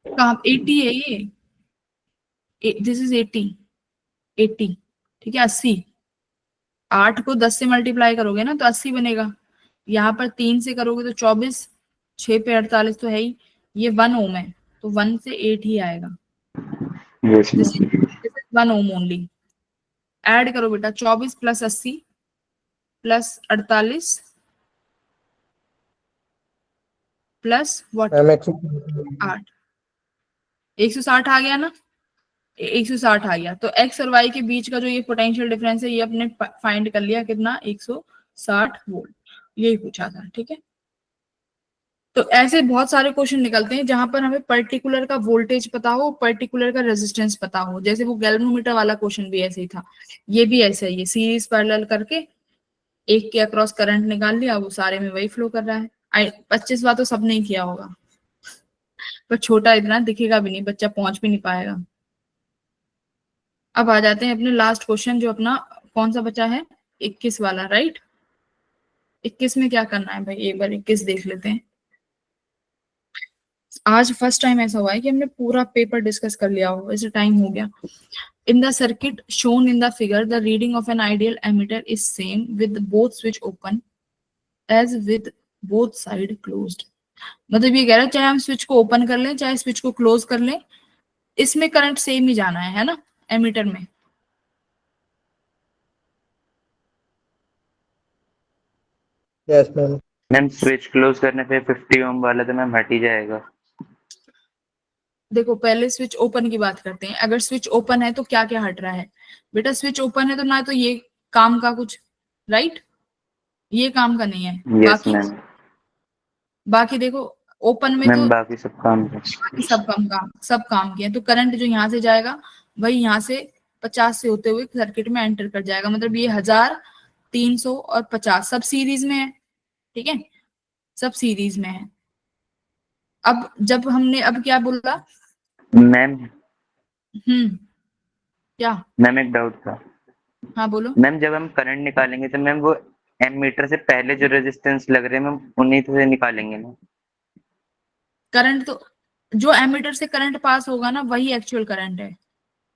कहाँ 80 है ये? दिस इज 80, ठीक है। 80, 8 को 10 से मल्टीप्लाई करोगे ना तो 80 बनेगा। यहाँ पर 3 से करोगे तो 24, 6 पे 48 तो है ही। ये 1 ओम है तो 1 से 8 ही आएगा। Yes this ma'am. Is 1 ohm only. Add करो बेटा, 24 plus 80 plus 48 plus what? Ma'am 8, 160 आ गया ना? 160 आ गया। तो एक्स और वाई के बीच का जो ये पोटेंशियल डिफरेंस है ये अपने फाइंड कर लिया, कितना? 160 वोल्ट। यही पूछा था, ठीक है। तो ऐसे बहुत सारे क्वेश्चन निकलते हैं जहां पर हमें पर्टिकुलर का वोल्टेज पता हो, पर्टिकुलर का रेजिस्टेंस पता हो। जैसे वो गैल्वेनोमीटर वाला क्वेश्चन भी ऐसे ही था, ये भी ऐसे ही है। सीरीज पैरेलल करके एक के अक्रॉस करंट निकाल लिया, वो सारे में वही फ्लो कर रहा है। 25 बार तो सबने ही किया होगा, पर छोटा इतना दिखेगा भी नहीं, बच्चा पहुंच भी नहीं पाएगा। अब आ जाते हैं अपने लास्ट क्वेश्चन, जो अपना कौन सा बचा है? 21 वाला, राइट। 21 में क्या करना है भाई? एक बार 21 देख लेते हैं। आज फर्स्ट टाइम ऐसा हुआ है कि हमने पूरा पेपर डिस्कस कर लिया हो, ऐसे टाइम हो गया। In the circuit shown in the figure the reading of an ideal ammeter is same with both switch open as with both side closed. मतलब ये कह रहा है चाहे हम स्विच को ओपन कर लें चाहे स्विच को क्लोज कर लें, इसमें करंट सेम ही जाना है ना एमीटर में। Yes ma'am. Ma'am switch close करने पे 50 ओम वाला तो मैम हट ही जाएगा। देखो पहले स्विच ओपन की बात करते हैं। अगर स्विच ओपन है तो क्या क्या हट रहा है बेटा? स्विच ओपन है तो ना तो ये काम का कुछ, राइट, ये काम का नहीं है। यस बाकी मैम। बाकी देखो ओपन में तो मैम बाकी सब काम है। बाकी सब काम किए, तो करंट जो यहाँ से जाएगा वही यहाँ से 50 से होते हुए सर्किट में एंटर कर जाएगा। मतलब ये 1000, 300 और 50 सब सीरीज में है, ठीक है, सब सीरीज में है। अब जब हमने अब क्या बोला? मैम क्या? मैम एक डाउट था। हाँ बोलो। मैम जब हम करंट निकालेंगे तो मैम वो एमीटर से पहले जो रेजिस्टेंस लग रहे हैं मैम उन्हीं से निकालेंगे ना? करंट तो जो एमीटर से करंट पास होगा ना वही एक्चुअल करंट है,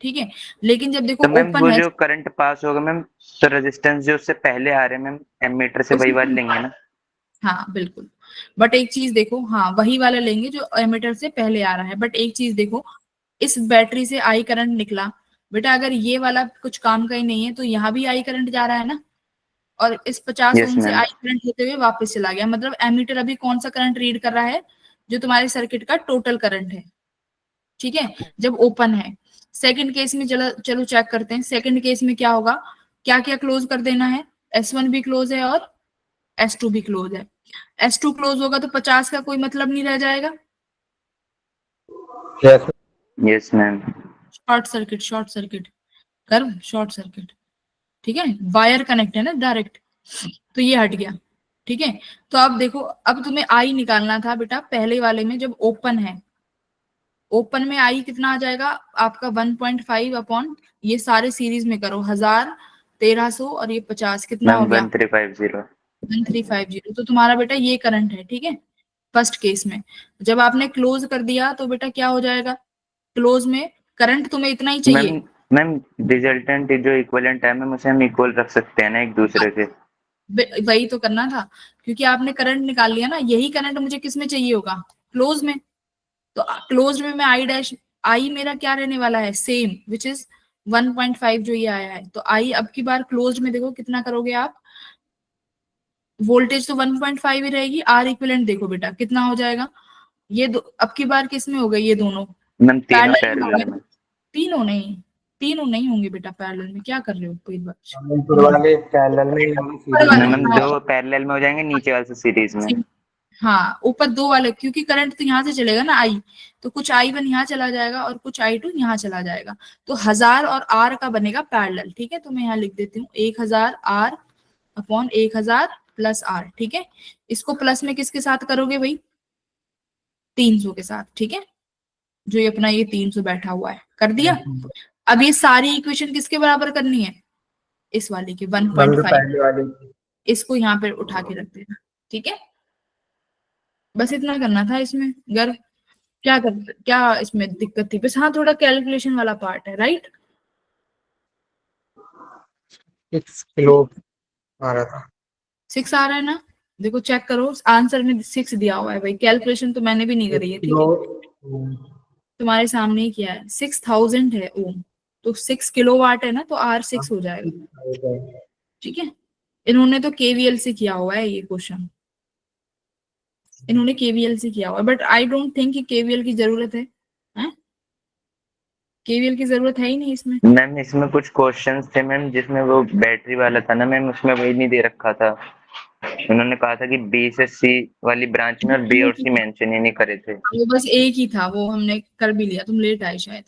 ठीक है। लेकिन जब देखो तो मैम ओपन वो है जो करंट पास होगा मैम तो रेजिस्टेंस जो उससे पहले आ रहे हैं मैम एमीटर से वही वाले लेंगे ना? हाँ बिल्कुल, बट एक चीज देखो, हाँ वही वाला लेंगे जो एमीटर से पहले आ रहा है। बट एक चीज देखो, इस बैटरी से आई करंट निकला बेटा, अगर ये वाला कुछ काम का ही नहीं है तो यहाँ भी आई करंट जा रहा है ना, और इस 50 यस ओम से मैम। आई करंट होते हुए वापस चला गया। मतलब एमीटर अभी कौन सा करंट रीड कर रहा है? जो तुम्हारे सर्किट का टोटल करंट है, ठीक है, जब ओपन है। सेकंड केस में चलो चलो चेक करते हैं। सेकंड केस में क्या होगा? क्या क्या क्लोज कर देना है? S1 भी क्लोज है और S2 भी क्लोज है। S2 क्लोज होगा तो 50 का कोई मतलब नहीं रह जाएगा। Yes yes ma'am. Short circuit कर, शॉर्ट सर्किट, ठीक है, वायर कनेक्ट है ना डायरेक्ट, तो ये हट गया, ठीक है। तो अब देखो, अब तुम्हें आई निकालना था बेटा पहले वाले में जब ओपन है। ओपन में आई कितना आ जाएगा आपका? 1.5 अपॉन ये सारे सीरीज में करो, 1000, 1300 और ये 50, कितना मैम हो गया? 1350। 1350। तो तुम्हारा बेटा ये करंट है, ठीक है, फर्स्ट केस में। जब आपने क्लोज कर दिया तो बेटा क्या हो जाएगा, क्लोज में करंट तुम्हें इतना ही मैम चाहिए। मैम रिजल्टेंट जो इक्विवेलेंट है मैम उसे हम इक्वल रख सकते हैं ना एक दूसरे के। वही तो करना था, क्योंकि आपने करंट निकाल लिया ना, यही करंट मुझे किस में चाहिए होगा, क्लोज में। तो क्लोज में मैं आई डैश, आई मेरा क्या रहने वाला है, सेम, विच इज 1.5 जो ये आया है। तो आई अब की बार क्लोज में देखो कितना करोगे आप, वोल्टेज तो 1.5 ही रहेगी, आर इक्विवेलेंट देखो बेटा कितना हो जाएगा। ये अब की बार किस में हो गए ये दोनों, मैम तीनों पैरेलल में हो पैरेलल गए। में। तीनों नहीं होंगे बेटा पैरेलल में, क्या कर रहे हो कोई बात। ऊपर वाले पैरेलल में होंगे, ऊपर सीरीज वाले, में मैम होंगे। दो पैरेलल में हो जाएंगे, नीचे वाले से सीरीज में। हाँ ऊपर दो वाले, क्योंकि करंट तो यहाँ से चलेगा ना आई, तो कुछ I1 यहाँ चला जाएगा और कुछ I2 यहाँ चला जाएगा। तो 1000 और R का बनेगा पैरेलल, ठीक है। तो मैं यहाँ लिख देती हूँ 1000 R अपॉन 1000 प्लस R, ठीक है। इसको प्लस में किसके साथ करोगे भाई, 300 के साथ, ठीक है। जो ये अपना ये 300 बैठा हुआ है, कर दिया। अब ये सारी इक्वेशन किसके बराबर करनी है, इस वाले की मैम जो 1.5, पहले वाले इसको यहाँ पे उठा के रख देना, ठीक है। बस इतना करना था इसमें, अगर क्या इसमें दिक्कत थी, बस हाँ थोड़ा कैलकुलेशन वाला पार्ट है, राइट। 6 किलो आ रहा था। 6 आ रहा है ना, देखो चेक करो आंसर में 6 दिया हुआ है भाई, कैलकुलेशन तो मैंने भी नहीं 6 करी है, ठीक किलो है, तुम्हारे सामने ही किया है। 6000 है ओम, तो 6 किलोवाट है ना, तो R6 हो जाएगा, ठीक है। इन्होंने तो केवीएल से किया हुआ है ये क्वेश्चन, इन्होंने केवीएल से किया हुआ है, बट आई डोंट थिंक कि केवीएल की जरूरत है, केवीएल की जरूरत है ही नहीं इसमें। मैम इसमें कुछ क्वेश्चंस थे मैम जिसमें वो बैटरी वाला था ना मैम, उसमें वही नहीं दे रखा था। उन्होंने कहा था कि बी से सी वाली ब्रांच में, और बी और सी मेंशन ही नहीं करे थे। वो बस एक ही था, वो हमने कर भी लिया, तुम लेट आए शायद।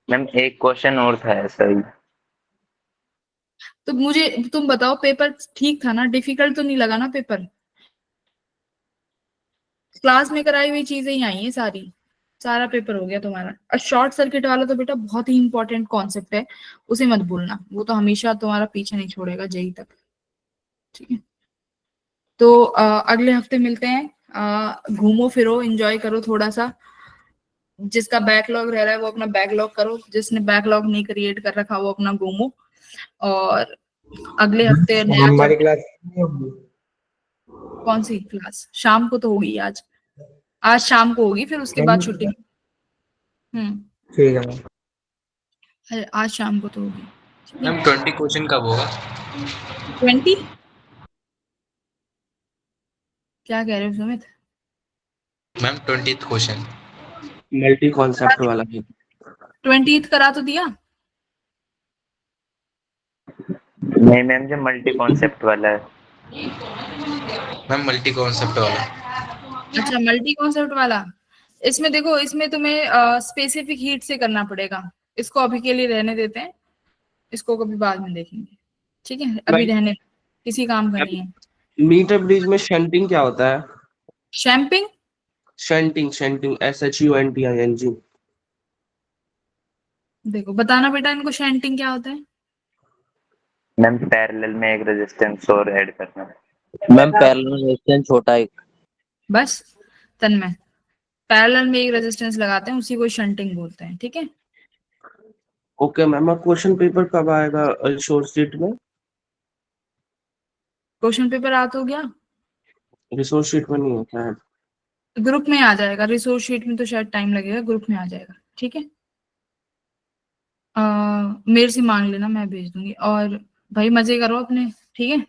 मैम एक क्वेश्चन और था ऐसा ही। तो मुझे तुम बताओ, पेपर ठीक था ना, डिफिकल्ट तो नहीं लगा ना पेपर, क्लास में कराई हुई चीजें ही आई हैं सारी, सारा पेपर हो गया तुम्हारा। और शॉर्ट सर्किट वाला तो बेटा बहुत ही इंपॉर्टेंट कॉन्सेप्ट है, उसे मत भूलना, वो तो हमेशा तुम्हारा पीछे नहीं छोड़ेगा जेई तक, ठीक है। तो अगले हफ्ते मिलते हैं, घूमो फिरो एंजॉय करो थोड़ा सा, जिसका बैकलॉग रह रहा है वो अपना बैकलॉग करो, जिसने बैकलॉग नहीं क्रिएट कर रखा वो अपना घूमो। और अगले हफ्ते नया हमारी चैप्टर। क्लास नहीं होगी। कौन सी क्लास, शाम को तो होगी, आज शाम को होगी, फिर उसके बाद छुट्टी। ठीक है मैम। अरे आज शाम को तो होगी। मैम 20 क्वेश्चन कब होगा? 20, क्या कह रहे हो Sumit? Ma'am 20th question. Multi concept वाला है। 20th करा तो दिया। नहीं मैम जो मल्टी कॉन्सेप्ट वाला है। मैम मल्टी कॉन्सेप्ट वाला। अच्छा मल्टी कॉन्सेप्ट वाला, इसमें देखो, इसमें तुम्हें स्पेसिफिक हीट से करना पड़ेगा, इसको अभी के लिए रहने देते हैं, इसको कभी बाद में देखेंगे, ठीक है, अभी रहने, किसी काम का नहीं है। मीटर ब्रिज में शंटिंग क्या होता है? शैम्पिंग, शंटिंग शंटिंग SHUNTING। देखो बताना बेटा इनको, शैंटिंग क्या होता है। मैम पैरेलल में एक रेजिस्टेंस और ऐड करना है। मैम पैरेलल में रेजिस्टेंस छोटा है। बस तन्मय, पैरेलल में एक रेजिस्टेंस लगाते हैं, उसी को शंटिंग बोलते हैं, ठीक है। ओके मैम, क्वेश्चन पेपर कब आएगा शोर्ट शीट में? क्वेश्चन पेपर आ तो गया, रिसोर्स शीट में नहीं होता है। ग्रुप में आ जाएगा, रिसोर्स शीट में तो शायद टाइम लगेगा, ग्रुप में आ जाएगा, ठीक है। मेरे से मांग लेना, मैं भेज दूंगी। और भाई मजे करो अपने, ठीक है,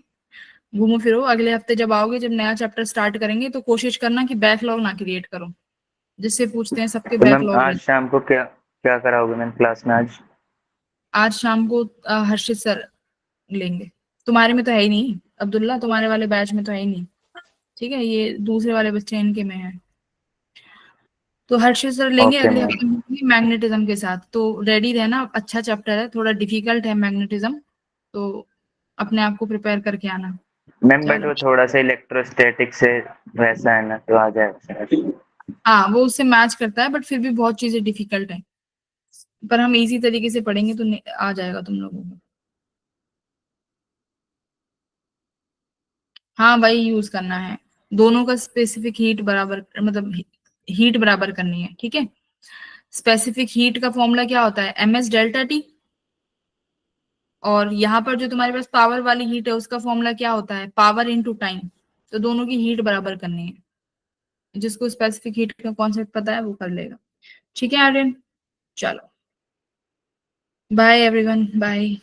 घूमो फिरो। अगले हफ्ते जब आओगे, जब नया चैप्टर स्टार्ट करेंगे, तो कोशिश करना कि बैकलॉग ना क्रिएट करो, जिससे पूछते हैं सबके तो मैम बैकलॉग। आज शाम को क्या क्या कराओगे मैम क्लास में आज? आज शाम को हर्षित सर लेंगे, तुम्हारे में तो है ही नहीं, अब्दुल्ला तुम्हारे वाले बैच में तो है ही नहीं, ठीक है, ये दूसरे वाले बच्चे इनके में है। तो हर्षित सर लेंगे Okay, अगले ma'am. हफ्ते मैग्नेटिज्म के साथ, तो रेडी रहना, अच्छा चैप्टर है, थोड़ा डिफिकल्ट है मैग्नेटिज्म, तो अपने आप को प्रिपेयर करके आना। मैम बट चलो, वो थोड़ा सा इलेक्ट्रोस्टैटिक से वैसा है ना, तो आ जाएगा। हाँ वो उससे मैच करता है, बट फिर भी बहुत चीजें डिफिकल्ट है, पर हम इजी तरीके से पढ़ेंगे तो आ जाएगा तुम लोगों को। हाँ वही यूज करना है, दोनों का स्पेसिफिक हीट बराबर, मतलब हीट बराबर करनी है, ठीक है। स्पेसिफिक हीट का फॉर्मूला क्या होता है, एम एस डेल्टा टी, और यहाँ पर जो तुम्हारे पास पावर वाली हीट है उसका फॉर्मूला क्या होता है, पावर इनटू टाइम। तो दोनों की हीट बराबर करनी है, जिसको स्पेसिफिक हीट का कॉन्सेप्ट पता है वो कर लेगा, ठीक है आर्यन। चलो बाय एवरीवन, बाय।